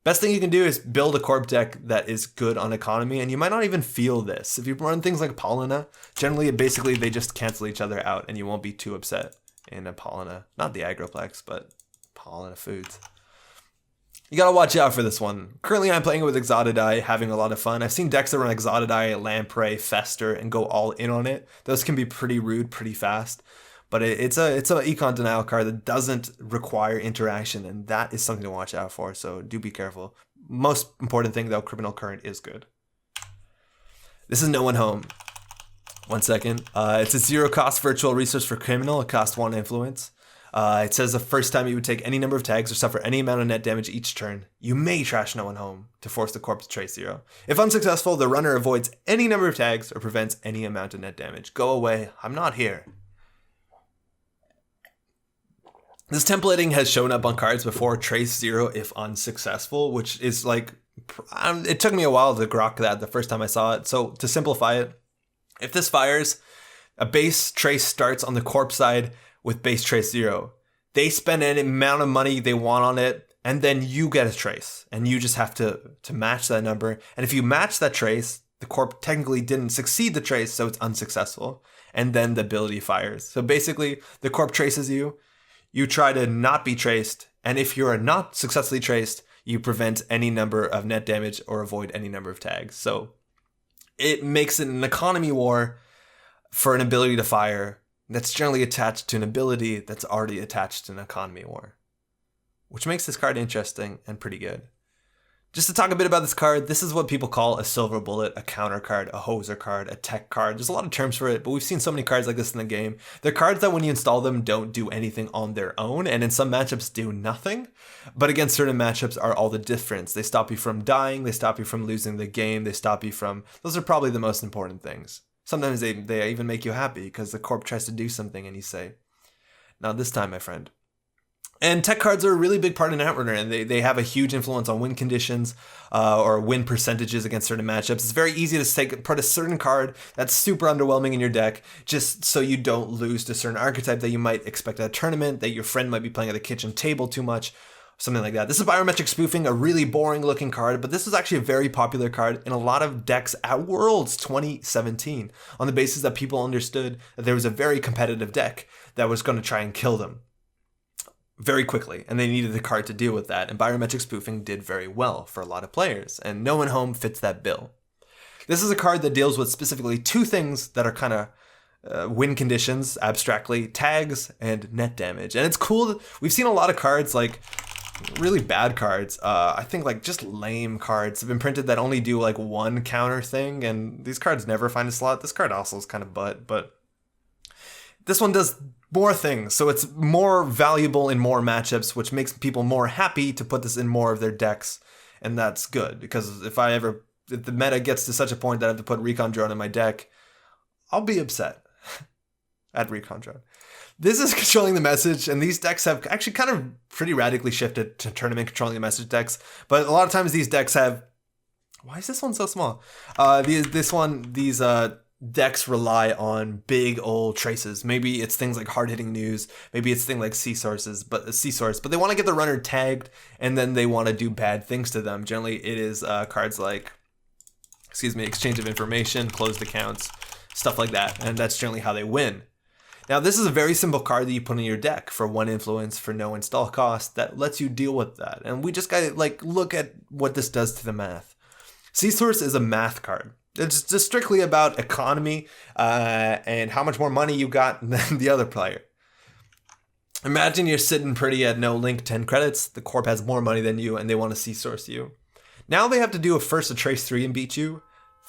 Best thing you can do is build a Corp deck that is good on economy, and you might not even feel this. If you run things like Paulina, generally basically they just cancel each other out and you won't be too upset in a Paulina. Not the Agroplex, but Paulina Foods. You gotta watch out for this one. Currently I'm playing it with Exotidai, having a lot of fun. I've seen decks that run Exotidai, Lamprey, Fester, and go all in on it. Those can be pretty rude, pretty fast. But it's a econ denial card that doesn't require interaction, and that is something to watch out for, so do be careful. Most important thing though, Criminal Current is good. This is No One Home. 1 second. It's a 0 cost virtual resource for Criminal. It costs 1 influence. It says the first time you would take any number of tags or suffer any amount of net damage each turn, you may trash No One Home to force the corpse to trace 0. If unsuccessful, the runner avoids any number of tags or prevents any amount of net damage. Go away. I'm not here. This templating has shown up on cards before, trace 0 if unsuccessful, which is like, it took me a while to grok that the first time I saw it. So to simplify it, if this fires, a base trace starts on the corpse side with base trace 0. They spend any amount of money they want on it, and then you get a trace, and you just have to match that number. And if you match that trace, the corp technically didn't succeed the trace, so it's unsuccessful. And then the ability fires. So basically, the corp traces you. You try to not be traced, and if you are not successfully traced, you prevent any number of net damage or avoid any number of tags. So it makes it an economy war for an ability to fire that's generally attached to an ability that's already attached to an economy war, which makes this card interesting and pretty good. Just to talk a bit about this card, this is what people call a silver bullet, a counter card, a hoser card, a tech card. There's a lot of terms for it, but we've seen so many cards like this in the game. They're cards that when you install them don't do anything on their own, and in some matchups do nothing, but against certain matchups are all the difference. They stop you from dying, they stop you from losing the game, they stop you from... Those are probably the most important things. Sometimes they even make you happy because the corp tries to do something and you say, not this time, my friend. And tech cards are a really big part of Netrunner, and they have a huge influence on win conditions or win percentages against certain matchups. It's very easy to put a certain card that's super underwhelming in your deck just so you don't lose to a certain archetype that you might expect at a tournament, that your friend might be playing at the kitchen table too much, something like that. This is Biometric Spoofing, a really boring looking card, but this was actually a very popular card in a lot of decks at Worlds 2017 on the basis that people understood that there was a very competitive deck that was going to try and kill them very quickly, and they needed the card to deal with that, and Biometric Spoofing did very well for a lot of players, and No One Home fits that bill. This is a card that deals with specifically 2 things that are kind of win conditions, abstractly, tags and net damage. And it's cool that we've seen a lot of cards, like really bad cards, I think like just lame cards have been printed that only do like 1 counter thing, and these cards never find a slot. This card also is kind of butt, but this one does more things, so it's more valuable in more matchups, which makes people more happy to put this in more of their decks, and that's good, because if the meta gets to such a point that I have to put Recon Drone in my deck, I'll be upset at Recon Drone. This is Controlling the Message, and these decks have actually kind of pretty radically shifted to tournament Controlling the Message decks, but a lot of times these decks have... Why is this one so small? These decks rely on big old traces. Maybe it's things like hard-hitting news, maybe it's things like C-source, but they want to get the runner tagged, and then they want to do bad things to them. Generally, it is cards like, exchange of information, closed accounts, stuff like that, and that's generally how they win. Now, this is a very simple card that you put in your deck for 1 influence, for no install cost, that lets you deal with that. And we just gotta look at what this does to the math. C-source is a math card. It's just strictly about economy and how much more money you got than the other player. Imagine you're sitting pretty at no link 10 credits. The corp has more money than you and they want to C-source you. Now they have to do a trace 3 and beat you.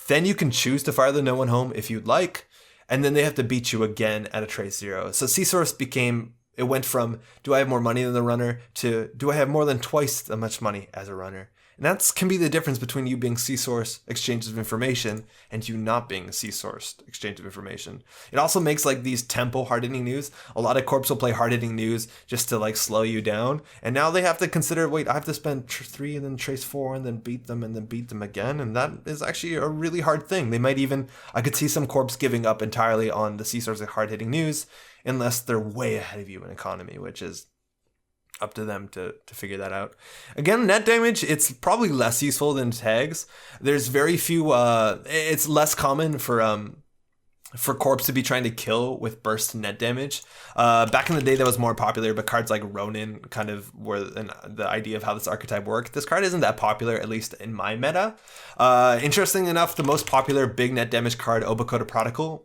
Then you can choose to fire the No One Home if you'd like. And then they have to beat you again at a trace 0. So C-source became It went from, do I have more money than the runner, to, do I have more than twice as much money as a runner? And that can be the difference between you being C-sourced exchanges of information and you not being a C-sourced exchange of information. It also makes like these tempo hard-hitting news. A lot of corps will play hard-hitting news just to like slow you down. And now they have to consider, wait, I have to spend 3 and then trace 4 and then beat them again. And that is actually a really hard thing. They might even, I could see some corps giving up entirely on the C-sourced hard-hitting news unless they're way ahead of you in economy, which is up to them to figure that out. Again, net damage, it's probably less useful than tags. There's very few, it's less common for corps to be trying to kill with burst net damage. Back in the day that was more popular, but cards like Ronin kind of were the idea of how this archetype worked. This card isn't that popular, at least in my meta. Interesting enough, the most popular big net damage card, Obokata Protocol,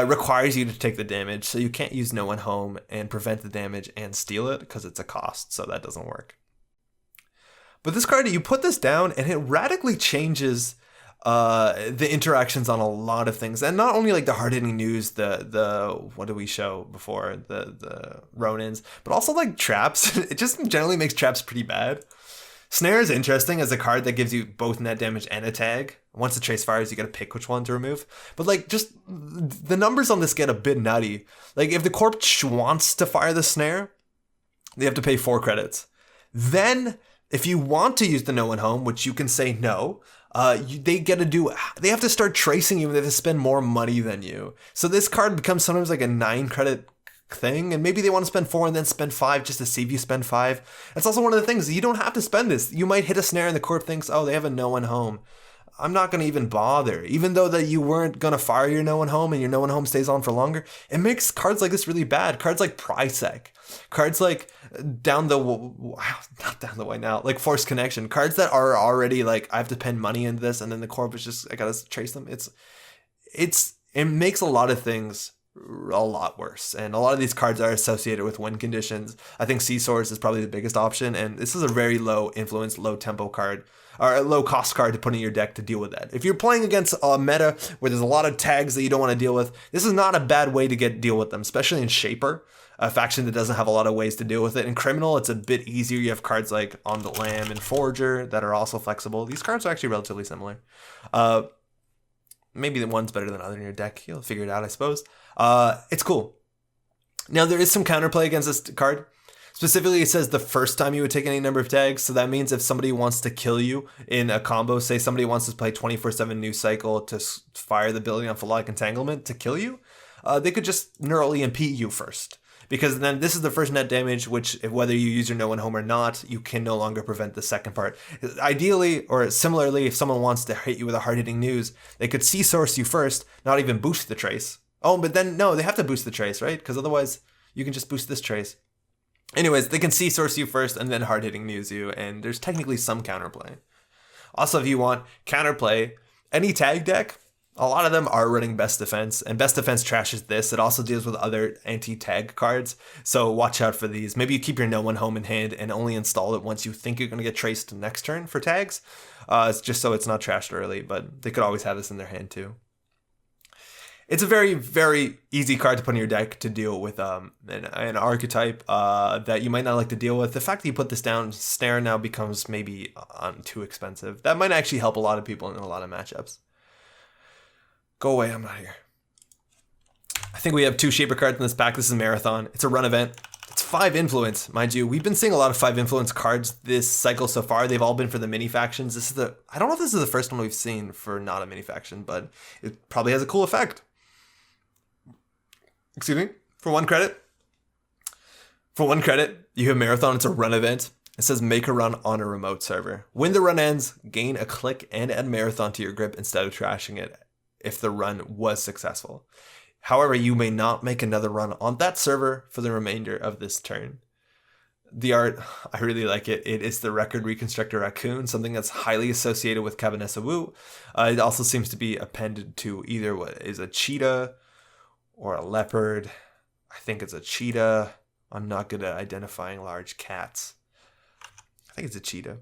requires you to take the damage, so you can't use No One Home and prevent the damage and steal it because it's a cost, so that doesn't work. But this card, you put this down and it radically changes the interactions on a lot of things, and not only like the hard-hitting news, the what do we show before, the Ronins, but also like traps. It just generally makes traps pretty bad. Snare is interesting as a card that gives you both net damage and a tag. Once the trace fires, you gotta pick which one to remove. But like, just the numbers on this get a bit nutty. Like, if the corp wants to fire the snare, they have to pay 4 credits. Then, if you want to use the No One Home, which you can say no, they have to start tracing you and they have to spend more money than you. So this card becomes sometimes like a 9 credit thing, and maybe they want to spend 4 and then spend 5 just to see if you spend 5. That's also one of the things, you don't have to spend this. You might hit a snare and the corp thinks, oh, they have a No One Home. I'm not going to even bother. Even though that you weren't going to fire your No One Home and your No One Home stays on for longer, it makes cards like this really bad. Cards like Prisec, cards like not down the way now, like Forced Connection, cards that are already like, I have to spend money in this, and then the corp is just, I got to trace them. It makes a lot of things a lot worse, and a lot of these cards are associated with win conditions. I think C-Source is probably the biggest option, and this is a very low influence, low tempo card, or a low cost card to put in your deck to deal with that. If you're playing against a meta where there's a lot of tags that you don't want to deal with, this is not a bad way to deal with them, especially in Shaper, a faction that doesn't have a lot of ways to deal with it. In Criminal, it's a bit easier. You have cards like On the Lam and Forger that are also flexible. These cards are actually relatively similar. Maybe the one's better than the other in your deck. You'll figure it out, I suppose. It's cool. Now, there is some counterplay against this card. Specifically, it says the first time you would take any number of tags. So that means if somebody wants to kill you in a combo, say somebody wants to play 24/7 News Cycle to fire the ability on Philodic Entanglement to kill you, they could just Neural EMP you first. Because then this is the first net damage, which whether you use your No One Home or not, you can no longer prevent the second part. Ideally, or similarly, if someone wants to hit you with a hard-hitting news, they could C-Source you first, not even boost the trace. Oh, but then, no, they have to boost the trace, right? Because otherwise, you can just boost this trace. Anyways, they can C-Source you first and then hard-hitting news you, and there's technically some counterplay. Also, if you want counterplay, any tag deck, a lot of them are running Best Defense, and Best Defense trashes this. It also deals with other anti-tag cards, so watch out for these. Maybe you keep your No One Home in hand and only install it once you think you're going to get traced next turn for tags, just so it's not trashed early, but they could always have this in their hand too. It's a very, very easy card to put in your deck to deal with an archetype that you might not like to deal with. The fact that you put this down, Snare now becomes maybe too expensive. That might actually help a lot of people in a lot of matchups. Go away, I'm not here. I think we have 2 Shaper cards in this pack. This is Marathon. It's a run event. It's 5 influence, mind you. We've been seeing a lot of 5 influence cards this cycle so far. They've all been for the mini factions. I don't know if this is the first one we've seen for not a mini faction, but it probably has a cool effect. Excuse me, for 1 credit. For 1 credit, you have Marathon. It's a run event. It says make a run on a remote server. When the run ends, gain a click and add Marathon to your grip instead of trashing it if the run was successful. However, you may not make another run on that server for the remainder of this turn. The art, I really like it. It is the Record Reconstructor Raccoon, something that's highly associated with Cabanessa Wu. It also seems to be appended to either what is a cheetah or a leopard. I think it's a cheetah. I'm not good at identifying large cats. I think it's a cheetah.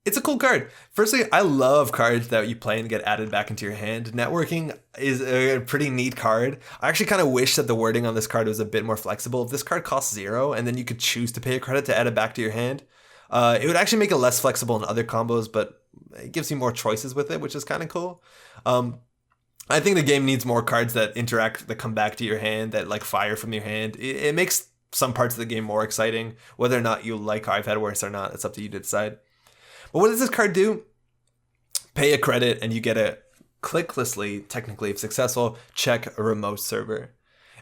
It's a cool card. Firstly, I love cards that you play and get added back into your hand. Networking is a pretty neat card. I actually kind of wish that the wording on this card was a bit more flexible. If this card costs 0 and then you could choose to pay a credit to add it back to your hand, it would actually make it less flexible in other combos, but it gives you more choices with it, which is kind of cool. I think the game needs more cards that interact, that come back to your hand, that like fire from your hand. It makes some parts of the game more exciting. Whether or not you like how I've had worse or not, it's up to you to decide. But what does this card do? Pay a credit and you get a clicklessly, technically if successful, check a remote server.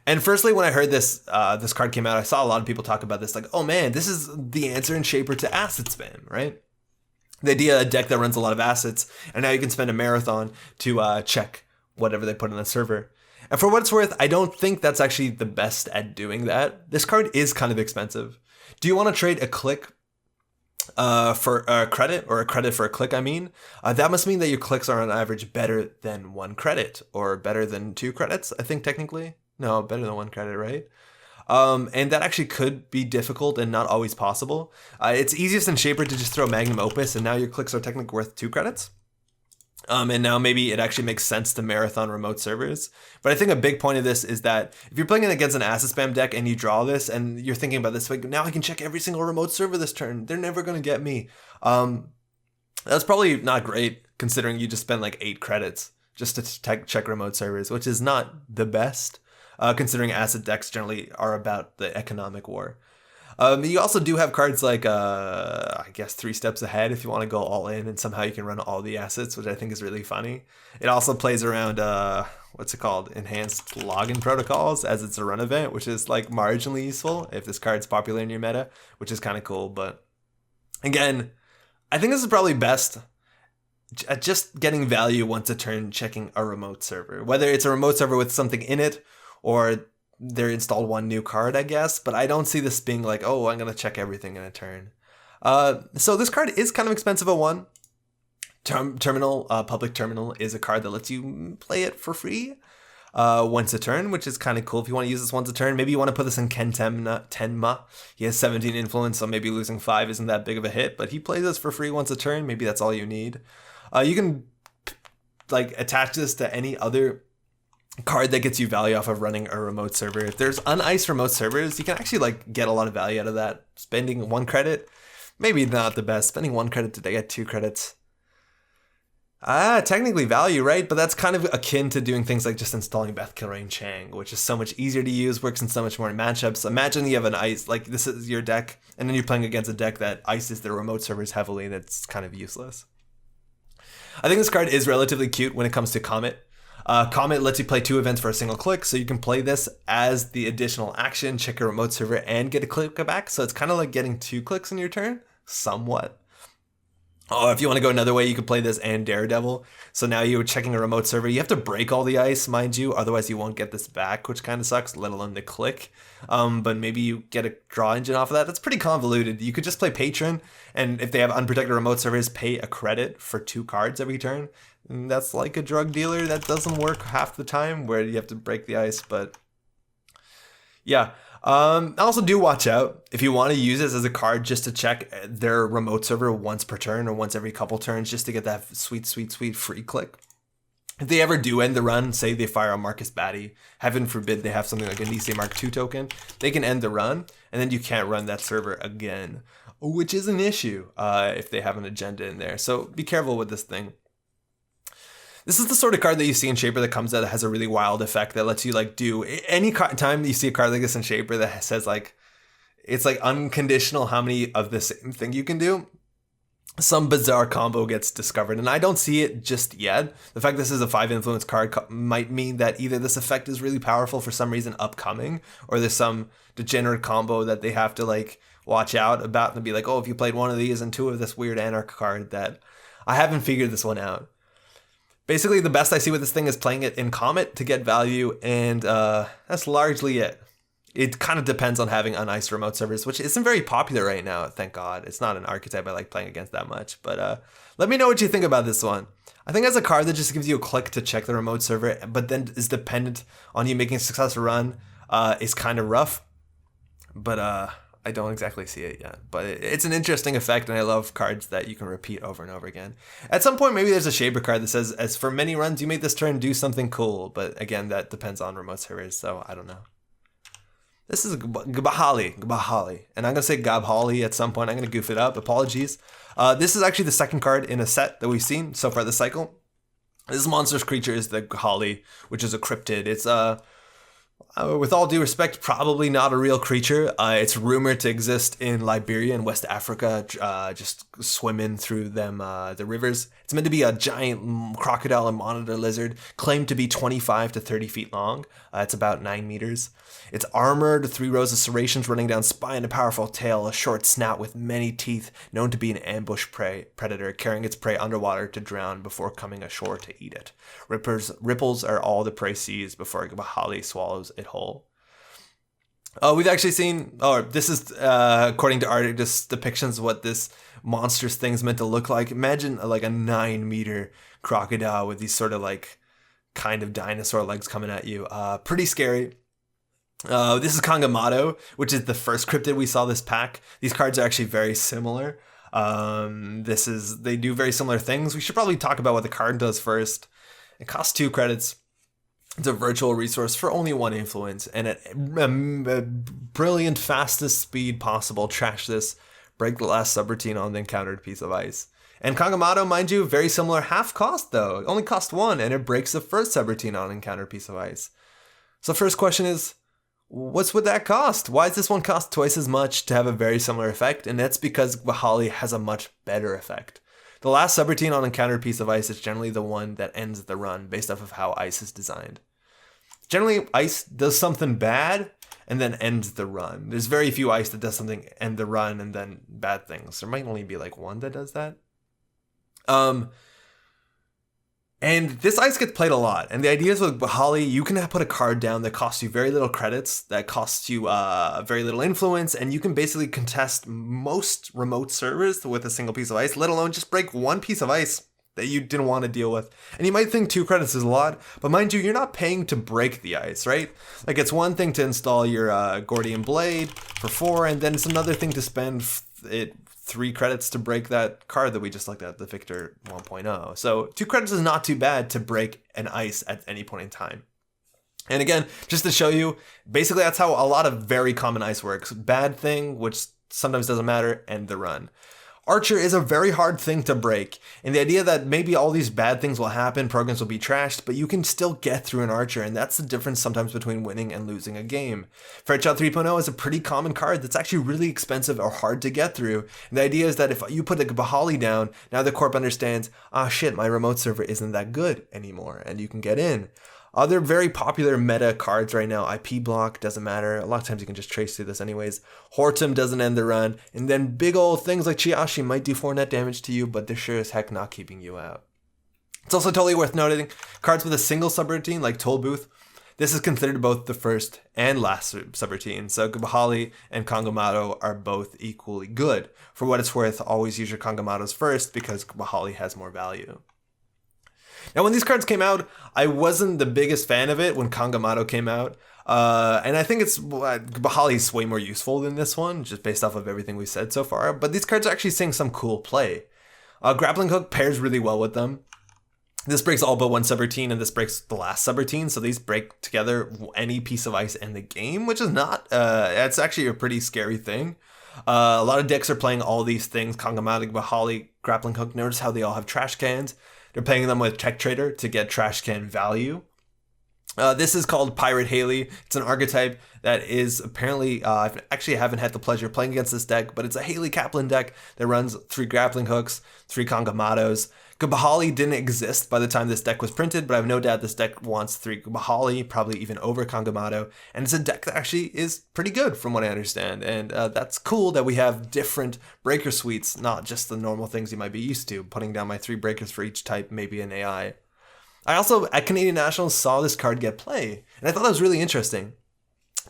And firstly, when I heard this this card came out, I saw a lot of people talk about this like, oh man, this is the answer in Shaper to asset spam, right? The idea of a deck that runs a lot of assets, and now you can spend a marathon to check whatever they put on the server. And for what it's worth, I don't think that's actually the best at doing that. This card is kind of expensive. Do you want to trade a click for a credit, or a credit for a click, I mean? That must mean that your clicks are on average better than 1 credit, or better than 2 credits, I think technically. No, better than 1 credit, right? And that actually could be difficult and not always possible. It's easiest in Shaper to just throw Magnum Opus, and now your clicks are technically worth 2 credits. And now maybe it actually makes sense to marathon remote servers. But I think a big point of this is that if you're playing against an asset spam deck and you draw this and you're thinking about this, like, now I can check every single remote server this turn. They're never going to get me. That's probably not great considering you just spent like 8 credits just to check remote servers, which is not the best considering asset decks generally are about the economic war. You also do have cards like, I guess, 3 steps ahead if you want to go all in and somehow you can run all the assets, which I think is really funny. It also plays around, what's it called? Enhanced login protocols, as it's a run event, which is like marginally useful if this card's popular in your meta, which is kind of cool. But again, I think this is probably best at just getting value once a turn checking a remote server, whether it's a remote server with something in it or they're installed 1 new card, I guess, but I don't see this being like, oh, I'm going to check everything in a turn. So this card is kind of expensive at 1. Terminal, public terminal is a card that lets you play it for free once a turn, which is kind of cool if you want to use this once a turn. Maybe you want to put this in Tenma. He has 17 influence, so maybe losing 5 isn't that big of a hit, but he plays this for free once a turn. Maybe that's all you need. You can like attach this to any other card that gets you value off of running a remote server. If there's uniced remote servers, you can actually like get a lot of value out of that. Spending 1 credit, maybe not the best. Spending 1 credit to get 2 credits. Technically value, right? But that's kind of akin to doing things like just installing Beth Kilrain Chang, which is so much easier to use, works in so much more matchups. Imagine you have an ice, like this is your deck, and then you're playing against a deck that ices the remote servers heavily, that's kind of useless. I think this card is relatively cute when it comes to Comet. Comet lets you play 2 events for a single click, so you can play this as the additional action, check a remote server, and get a click back. So it's kind of like getting 2 clicks in your turn, somewhat. Oh, if you want to go another way, you could play this and Daredevil. So now you're checking a remote server. You have to break all the ice, mind you, otherwise you won't get this back, which kind of sucks, let alone the click. But maybe you get a draw engine off of that. That's pretty convoluted. You could just play Patron, and if they have unprotected remote servers, pay a credit for 2 cards every turn. And that's like a drug dealer. That doesn't work half the time, where you have to break the ice, but yeah. Also do watch out if you want to use this as a card just to check their remote server once per turn or once every couple turns, just to get that sweet free click. If they ever do end the run, say they fire on Marcus Batty, heaven forbid they have something like a Nisei Mark II token, they can end the run and then you can't run that server again, which is an issue if they have an agenda in there. So be careful with this thing. This is the sort of card that you see in Shaper that comes out that has a really wild effect that lets you like do any time you see a card like this in Shaper that says like, it's like unconditional how many of the same thing you can do. Some bizarre combo gets discovered, and I don't see it just yet. The fact this is a 5 influence card might mean that either this effect is really powerful for some reason upcoming, or there's some degenerate combo that they have to like watch out about and be like, oh, if you played 1 of these and 2 of this weird Anarch card, that I haven't figured this one out. Basically, the best I see with this thing is playing it in Comet to get value, and that's largely it. It kind of depends on having uniced remote servers, which isn't very popular right now, thank God. It's not an archetype I like playing against that much, but let me know what you think about this one. I think as a card that just gives you a click to check the remote server, but then is dependent on you making a successful run, is kind of rough. But I don't exactly see it yet, but it's an interesting effect, and I love cards that you can repeat over and over again. At some point, maybe there's a Shaper card that says, as for many runs you made this turn, do something cool, but again, that depends on remote servers, so I don't know. This is Gbahali, and I'm going to say Gbahali at some point. I'm going to goof it up, apologies. This is actually the second card in a set that we've seen so far this cycle. This monstrous creature is the Gbahali, which is a cryptid. It's with all due respect, probably not a real creature. It's rumored to exist in Liberia and West Africa, just swimming through the rivers. It's meant to be a giant crocodile and monitor lizard, claimed to be 25 to 30 feet long. It's about 9 meters. It's armored, 3 rows of serrations running down spine, a powerful tail, a short snout with many teeth, known to be an ambush predator, carrying its prey underwater to drown before coming ashore to eat it. Ripples are all the prey sees before Gbahali swallows it whole. We've actually seen, this is, according to artist depictions, what this monstrous thing's meant to look like. Imagine like a 9-meter crocodile with these sort of like kind of dinosaur legs coming at you. Pretty scary. This is Kangamato, which is the first cryptid we saw this pack. These cards are actually very similar. They do very similar things. We should probably talk about what the card does first. It costs 2 credits. It's a virtual resource for only 1 influence, and at a brilliant fastest speed possible, trash this, break the last subroutine on the encountered piece of ice. And Kangamato, mind you, very similar, half cost though. It only cost 1, and it breaks the first subroutine on encountered piece of ice. So first question is, what's with that cost? Why does this one cost twice as much to have a very similar effect? And that's because Gbahali has a much better effect. The last subroutine on encountered piece of ice is generally the one that ends the run based off of how ice is designed. Generally, ice does something bad and then ends the run. There's very few ice that does something end the run and then bad things. There might only be like 1 that does that. And this ice gets played a lot. And the idea is with Gbahali, you can put a card down that costs you very little credits, that costs you very little influence, and you can basically contest most remote servers with a single piece of ice, let alone just break 1 piece of ice that you didn't want to deal with. And you might think 2 credits is a lot, but mind you, you're not paying to break the ice, right? Like, it's one thing to install your Gordian Blade for 4, and then it's another thing to spend 3 credits to break that card that we just looked at, the Victor 1.0. So 2 credits is not too bad to break an ice at any point in time. And again, just to show you, basically that's how a lot of very common ice works. Bad thing, which sometimes doesn't matter, end the run. Archer is a very hard thing to break, and the idea that maybe all these bad things will happen, programs will be trashed, but you can still get through an Archer, and that's the difference sometimes between winning and losing a game. Fairchild 3.0 is a pretty common card that's actually really expensive or hard to get through, and the idea is that if you put a Gbahali down, now the corp understands, shit, my remote server isn't that good anymore, and you can get in. Other very popular meta cards right now, IP block, doesn't matter. A lot of times you can just trace through this anyways. Hortum doesn't end the run. And then big old things like Chiashi might do 4 net damage to you, but they're sure as heck not keeping you out. It's also totally worth noting, cards with a single subroutine like Toll Booth, this is considered both the first and last subroutine. So Gbahali and Kangamato are both equally good. For what it's worth, always use your Kangamatos first because Gbahali has more value. Now, when these cards came out, I wasn't the biggest fan of it when Kangamato came out. And I think Gbahali is way more useful than this one, just based off of everything we've said so far. But these cards are actually seeing some cool play. Grappling Hook pairs really well with them. This breaks all but 1 subroutine, and this breaks the last subroutine. So these break together any piece of ice in the game, which is not, it's actually a pretty scary thing. A lot of decks are playing all these things, Kangamato, Gbahali, Grappling Hook. Notice how they all have trash cans. They're paying them with Tech Trader to get trash can value. This is called Pirate Haley. It's an archetype that is apparently, I actually haven't had the pleasure of playing against this deck, but it's a Haley Kaplan deck that runs 3 Grappling Hooks, 3 Kangamatos. Gbahali didn't exist by the time this deck was printed, but I have no doubt this deck wants 3 Gbahali, probably even over Kangamato, and it's a deck that actually is pretty good from what I understand, and that's cool that we have different breaker suites, not just the normal things you might be used to, putting down my 3 breakers for each type, maybe an AI. I also, at Canadian Nationals, saw this card get play, and I thought that was really interesting.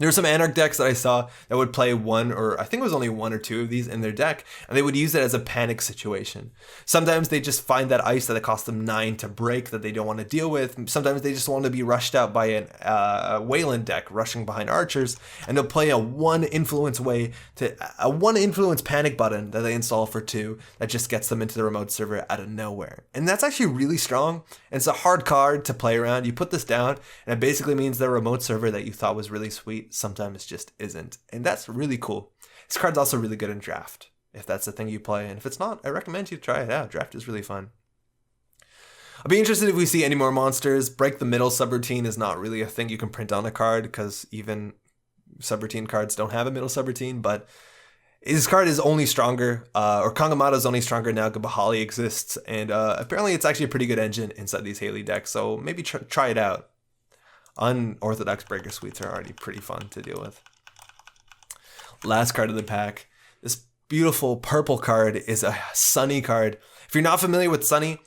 There were some Anarch decks that I saw that would play one, or I think it was only one or two of these in their deck, and they would use it as a panic situation. Sometimes they just find that ice that it costs them 9 to break that they don't want to deal with. Sometimes they just want to be rushed out by a Wayland deck rushing behind archers, and they'll play a one influence panic button that they install for 2 that just gets them into the remote server out of nowhere. And that's actually really strong. And it's a hard card to play around. You put this down, and it basically means the remote server that you thought was really sweet sometimes just isn't, and that's really cool. This card's also really good in draft if that's the thing you play, and if it's not, I recommend you try it out. Draft is really fun. I'll be interested if we see any more monsters. Break the middle subroutine is not really a thing you can print on a card because even subroutine cards don't have a middle subroutine, but his card is only stronger, or Kangamata is only stronger now. Gbahali exists, and apparently it's actually a pretty good engine inside these Haley decks, so maybe try it out. Unorthodox Breaker Suites are already pretty fun to deal with. Last card of the pack. This beautiful purple card is a Sunny card. If you're not familiar with Sunny,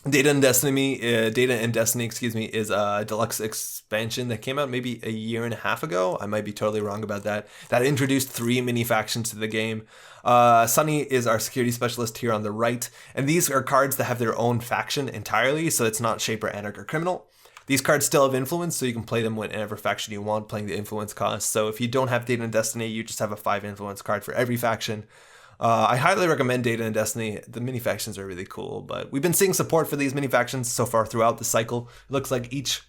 Data and Destiny is a deluxe expansion that came out maybe a year and a half ago. I might be totally wrong about that. That introduced 3 mini factions to the game. Sunny is our security specialist here on the right, and these are cards that have their own faction entirely, so it's not Shaper, Anarch, or Criminal. These cards still have influence, so you can play them whenever faction you want, playing the influence cost. So if you don't have Data and Destiny, you just have a 5 influence card for every faction. I highly recommend Data and Destiny. The mini factions are really cool, but we've been seeing support for these mini factions so far throughout the cycle. It looks like each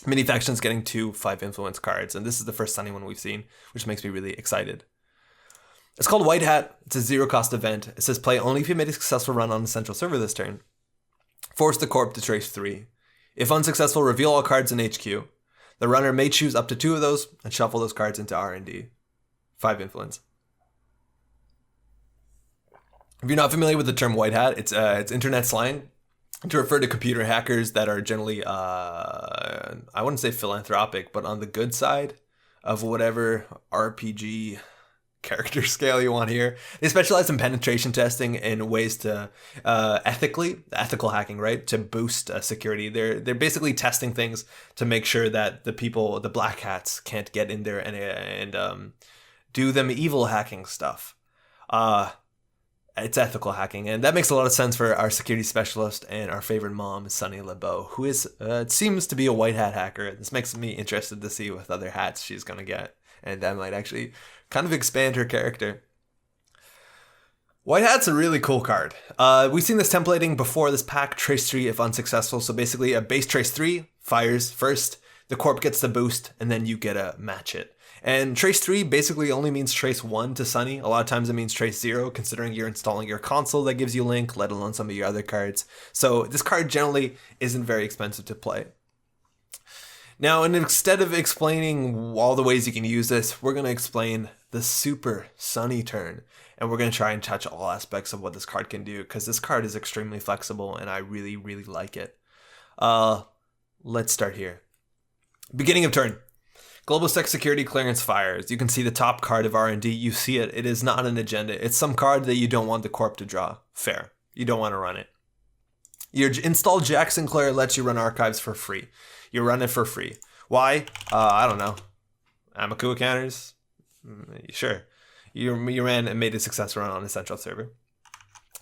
mini faction is getting 2 5 influence cards, and this is the first Sunny one we've seen, which makes me really excited. It's called White Hat. It's a 0-cost event. It says play only if you made a successful run on the central server this turn. Force the corp to trace 3. If unsuccessful, reveal all cards in HQ. The runner may choose up to 2 of those and shuffle those cards into R&D. 5 influence. If you're not familiar with the term white hat, it's internet slang to refer to computer hackers that are generally, I wouldn't say philanthropic, but on the good side of whatever RPG character scale you want here. They specialize in penetration testing in ways to ethical hacking, right? To boost security. They're basically testing things to make sure that the black hats can't get in there and do them evil hacking stuff. It's ethical hacking, and that makes a lot of sense for our security specialist and our favorite mom, Sunny LeBeau, who is seems to be a white hat hacker. This makes me interested to see what other hats she's gonna get, and that might actually kind of expand her character. White Hat's a really cool card. We've seen this templating before this pack. Trace 3 if unsuccessful. So basically a base Trace 3 fires first, the corp gets the boost, and then you get to match it. And Trace 3 basically only means Trace 1 to Sunny. A lot of times it means Trace 0, considering you're installing your console that gives you Link, let alone some of your other cards. So this card generally isn't very expensive to play. Now, and instead of explaining all the ways you can use this, we're going to explain the super Sunny turn. And we're going to try and touch all aspects of what this card can do, because this card is extremely flexible and I really, really like it. Let's start here. Beginning of turn. Global Security Clearance fires. You can see the top card of R&D. You see it. It is not an agenda. It's some card that you don't want the corp to draw. Fair. You don't want to run it. Your install Jack Sinclair lets you run archives for free. You run it for free. Why? I don't know. Amaku counters? Sure. You ran and made a success run on a central server.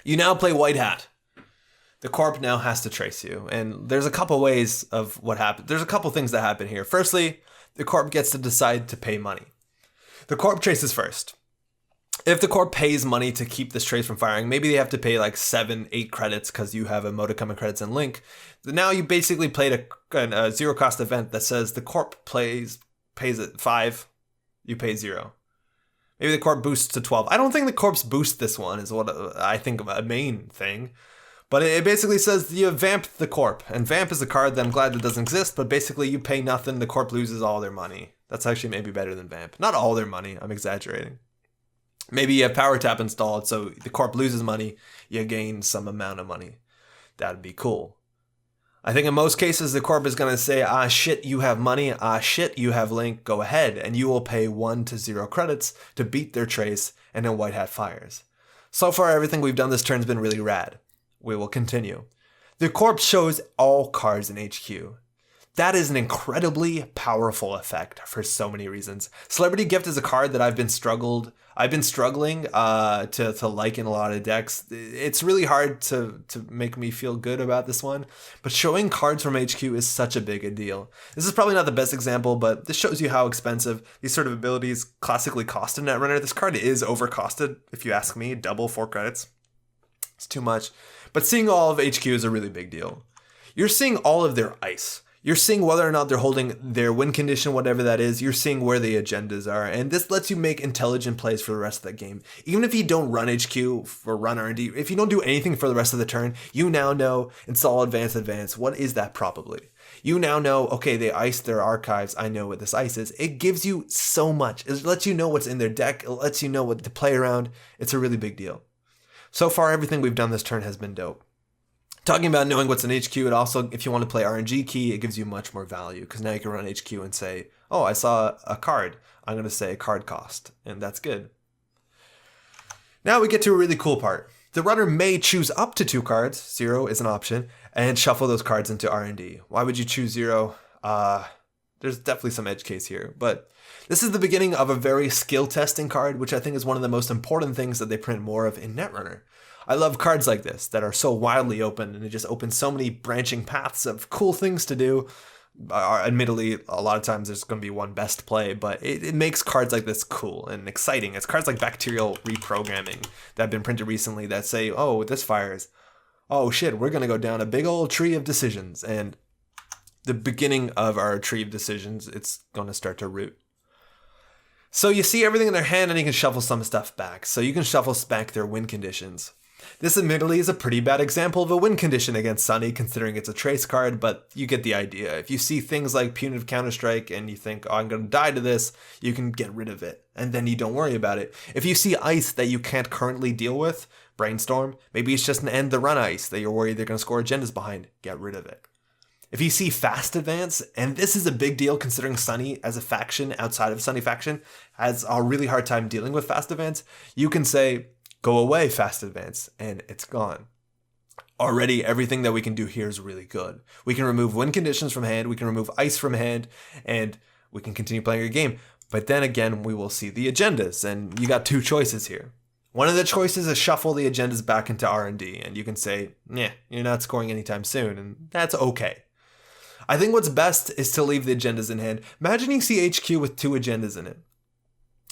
You now play White Hat. The corp now has to trace you. And there's a couple ways of what happened. There's a couple things that happen here. Firstly, the corp gets to decide to pay money. The corp traces first. If the corp pays money to keep this trace from firing, maybe they have to pay like 7-8 credits because you have a modicum of credits and Link. Now you basically played a zero cost event that says the corp pays it 5, you pay 0. Maybe the corp boosts to 12. I don't think the corp's boost this one is what I think of a main thing. But it basically says you vamp the corp. And vamp is a card that I'm glad that doesn't exist, but basically you pay nothing, the corp loses all their money. That's actually maybe better than vamp. Not all their money, I'm exaggerating. Maybe you have power tap installed, so the corp loses money, you gain some amount of money. That'd be cool. I think in most cases the corp is going to say, ah shit, you have money, ah shit, you have Link, go ahead, and you will pay 1 to 0 credits to beat their trace, and then White Hat fires. So far everything we've done this turn's been really rad. We will continue. The corp shows all cards in HQ. That is an incredibly powerful effect for so many reasons. Celebrity Gift is a card that I've been struggling to like in a lot of decks. It's really hard to make me feel good about this one, but showing cards from HQ is such a big deal. This is probably not the best example, but this shows you how expensive these sort of abilities classically cost in Netrunner. This card is overcosted, if you ask me. Double 4 credits. It's too much. But seeing all of HQ is a really big deal. You're seeing all of their ice. You're seeing whether or not they're holding their win condition, whatever that is. You're seeing where the agendas are. And this lets you make intelligent plays for the rest of the game. Even if you don't run HQ or run R&D, if you don't do anything for the rest of the turn, you now know install advance. What is that probably? You now know, okay, they iced their archives. I know what this ice is. It gives you so much. It lets you know what's in their deck. It lets you know what to play around. It's a really big deal. So far, everything we've done this turn has been dope. Talking about knowing what's in HQ, it also, if you want to play RNG key, it gives you much more value because now you can run HQ and say, oh, I saw a card. I'm going to say card cost, and that's good. Now we get to a really cool part. The runner may choose up to 2 cards, 0 is an option, and shuffle those cards into R&D. Why would you choose 0? There's definitely some edge case here, but this is the beginning of a very skill testing card, which I think is one of the most important things that they print more of in Netrunner. I love cards like this that are so wildly open and it just opens so many branching paths of cool things to do. Admittedly, a lot of times there's going to be one best play, but it makes cards like this cool and exciting. It's cards like Bacterial Reprogramming that have been printed recently that say, oh, this fires. Oh shit, we're going to go down a big old tree of decisions. And the beginning of our tree of decisions, it's going to start to root. So you see everything in their hand and you can shuffle some stuff back. So you can shuffle back their win conditions. This admittedly is a pretty bad example of a win condition against Sunny, considering it's a trace card, but you get the idea. If you see things like Punitive Counterstrike and you think, oh, I'm going to die to this, you can get rid of it, and then you don't worry about it. If you see ice that you can't currently deal with, Brainstorm, maybe it's just an end the run ice that you're worried they're going to score agendas behind, get rid of it. If you see Fast Advance, and this is a big deal considering Sunny as a faction outside of Sunny faction has a really hard time dealing with Fast Advance, you can say, go away, Fast Advance, and it's gone. Already, everything that we can do here is really good. We can remove win conditions from hand, we can remove ice from hand, and we can continue playing your game. But then again, we will see the agendas, and you got 2 choices here. One of the choices is shuffle the agendas back into R&D, and you can say, yeah, you're not scoring anytime soon, and that's okay. I think what's best is to leave the agendas in hand. Imagine you see HQ with 2 agendas in it.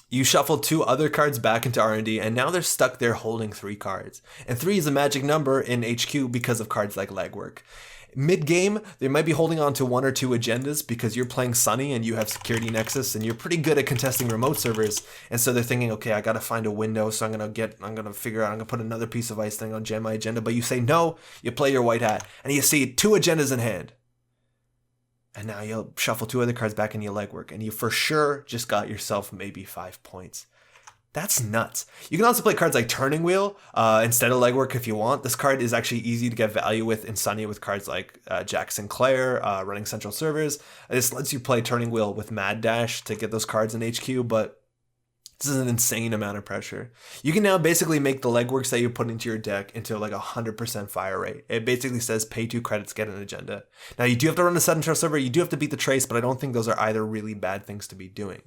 You shuffle 2 other cards back into R&D, and now they're stuck there holding 3 cards. And 3 is a magic number in HQ because of cards like Legwork. Mid-game, they might be holding on to 1 or 2 agendas because you're playing Sunny and you have Security Nexus and you're pretty good at contesting remote servers. And so they're thinking, okay, I gotta find a window, so I'm gonna figure out, I'm gonna put another piece of ice thing on jam my agenda. But you say no, you play your white hat, and you see 2 agendas in hand. And now you'll shuffle 2 other cards back into your legwork, and you for sure just got yourself maybe 5 points. That's nuts. You can also play cards like Turning Wheel instead of legwork if you want. This card is actually easy to get value with in Sunny with cards like Jack Sinclair, running Central Servers. This lets you play Turning Wheel with Mad Dash to get those cards in HQ, but this is an insane amount of pressure. You can now basically make the legworks that you put into your deck into like 100% fire rate. It basically says pay 2 credits, get an agenda. Now you do have to run a Central Server, you do have to beat the trace, but I don't think those are either really bad things to be doing.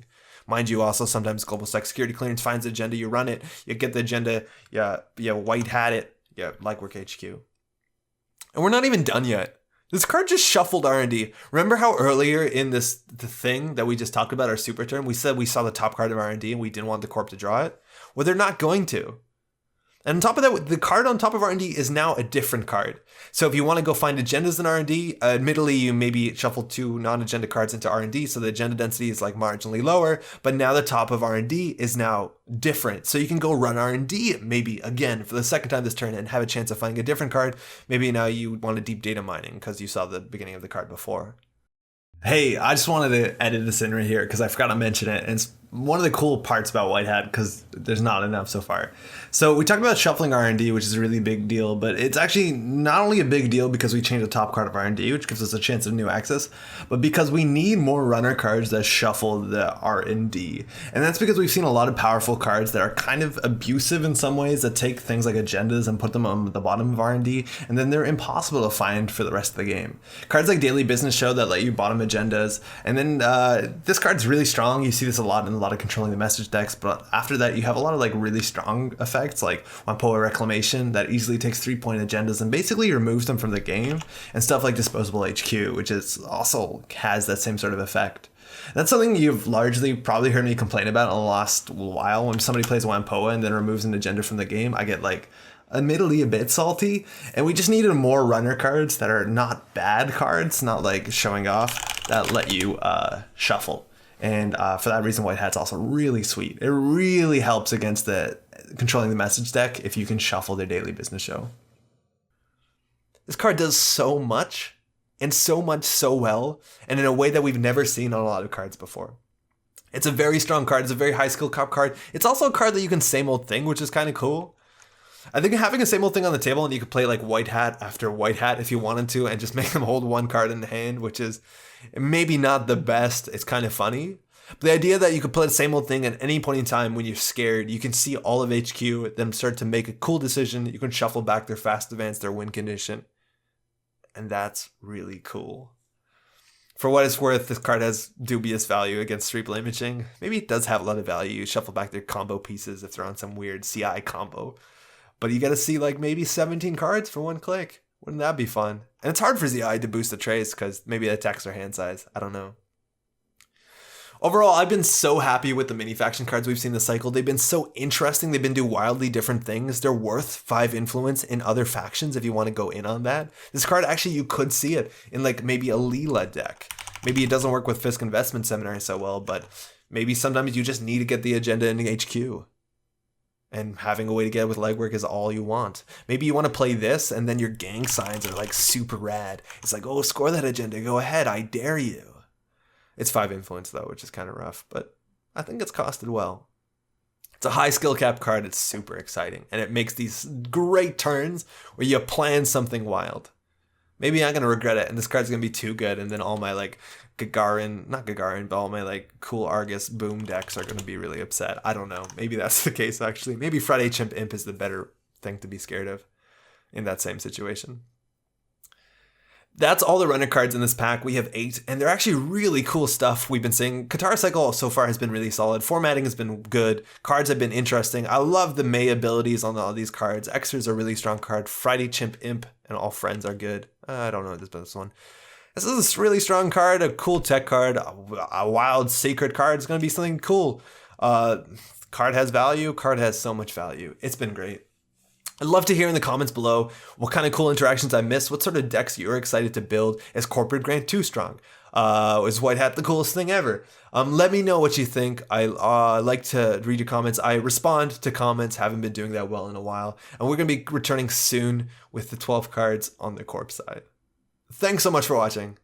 Mind you, also sometimes Global Stack Security Clearance finds the agenda, you run it, you get the agenda, you white hat it, legwork HQ. And we're not even done yet. This card just shuffled R&D. Remember how earlier in the thing that we just talked about, our super turn, we said we saw the top card of R&D and we didn't want the corp to draw it? Well, they're not going to. And on top of that, the card on top of R&D is now a different card. So if you want to go find agendas in R&D, admittedly, you maybe shuffle 2 non-agenda cards into R&D, so the agenda density is like marginally lower, but now the top of R&D is now different. So you can go run R&D maybe again for the second time this turn and have a chance of finding a different card. Maybe now you want to deep data mining because you saw the beginning of the card before. Hey, I just wanted to edit this in right here because I forgot to mention it, and it's one of the cool parts about White Hat, because there's not enough so far. So we talked about shuffling R&D, which is a really big deal, but it's actually not only a big deal because we changed the top card of R&D, which gives us a chance of new access, but because we need more runner cards that shuffle the R&D. And that's because we've seen a lot of powerful cards that are kind of abusive in some ways, that take things like agendas and put them on the bottom of R&D, and then they're impossible to find for the rest of the game. Cards like Daily Business Show that let you bottom agendas, and then this card's really strong. You see this a lot in a lot of controlling the message decks, but after that you have a lot of like really strong effects like Wampoa Reclamation that easily takes 3-point agendas and basically removes them from the game, and stuff like Disposable HQ, which is also has that same sort of effect. That's something you've largely probably heard me complain about in the last while. When somebody plays Wampoa and then removes an agenda from the game, I get like admittedly a bit salty, and we just needed more runner cards that are not bad cards, not like showing off, that let you shuffle. And for that reason, White Hat's also really sweet. It really helps against the controlling the message deck if you can shuffle their Daily Business Show. This card does so much, and so much so well, and in a way that we've never seen on a lot of cards before. It's a very strong card. It's a very high skill cop card. It's also a card that you can same old thing, which is kind of cool. I think having a same old thing on the table, and you could play like White Hat after White Hat if you wanted to, and just make them hold one card in the hand, which is maybe not the best. It's kind of funny. But the idea that you could play the same old thing at any point in time when you're scared, you can see all of HQ, them start to make a cool decision, you can shuffle back their fast advance, their win condition. And that's really cool. For what it's worth, this card has dubious value against Street Imaging. Maybe it does have a lot of value. You shuffle back their combo pieces if they're on some weird CI combo. But you gotta see like maybe 17 cards for one click. Wouldn't that be fun? And it's hard for ZI to boost the trace because maybe it attacks their hand size. I don't know. Overall, I've been so happy with the mini faction cards we've seen this cycle. They've been so interesting. They've been doing wildly different things. They're worth 5 influence in other factions if you want to go in on that. This card, actually, you could see it in like maybe a Leela deck. Maybe it doesn't work with Fisk Investment Seminar so well, but maybe sometimes you just need to get the agenda in the HQ. And having a way to get it with legwork is all you want. Maybe you want to play this and then your gang signs are like super rad. It's like, oh, score that agenda. Go ahead. I dare you. It's 5 influence though, which is kind of rough, but I think it's costed well. It's a high skill cap card. It's super exciting. And it makes these great turns where you plan something wild. Maybe I'm going to regret it and this card's going to be too good. And then all my like not Gagarin, but all my like cool Argus boom decks are going to be really upset. I don't know. Maybe that's the case actually. Maybe Friday Chimp Imp is the better thing to be scared of in that same situation. That's all the runner cards in this pack. We have 8, and they're actually really cool stuff we've been seeing. Katara Cycle so far has been really solid. Formatting has been good. Cards have been interesting. I love the May abilities on all these cards. eXer's a really strong card. Friday Chimp Imp and All Friends are good. I don't know this one. This is a really strong card, a cool tech card, a wild sacred card. It's going to be something cool. Card has value. Card has so much value. It's been great. I'd love to hear in the comments below what kind of cool interactions I missed, what sort of decks you're excited to build. Is Corporate Grant too strong? Is White Hat the coolest thing ever? Let me know what you think. I like to read your comments. I respond to comments, haven't been doing that well in a while. And we're going to be returning soon with the 12 cards on the Corp side. Thanks so much for watching.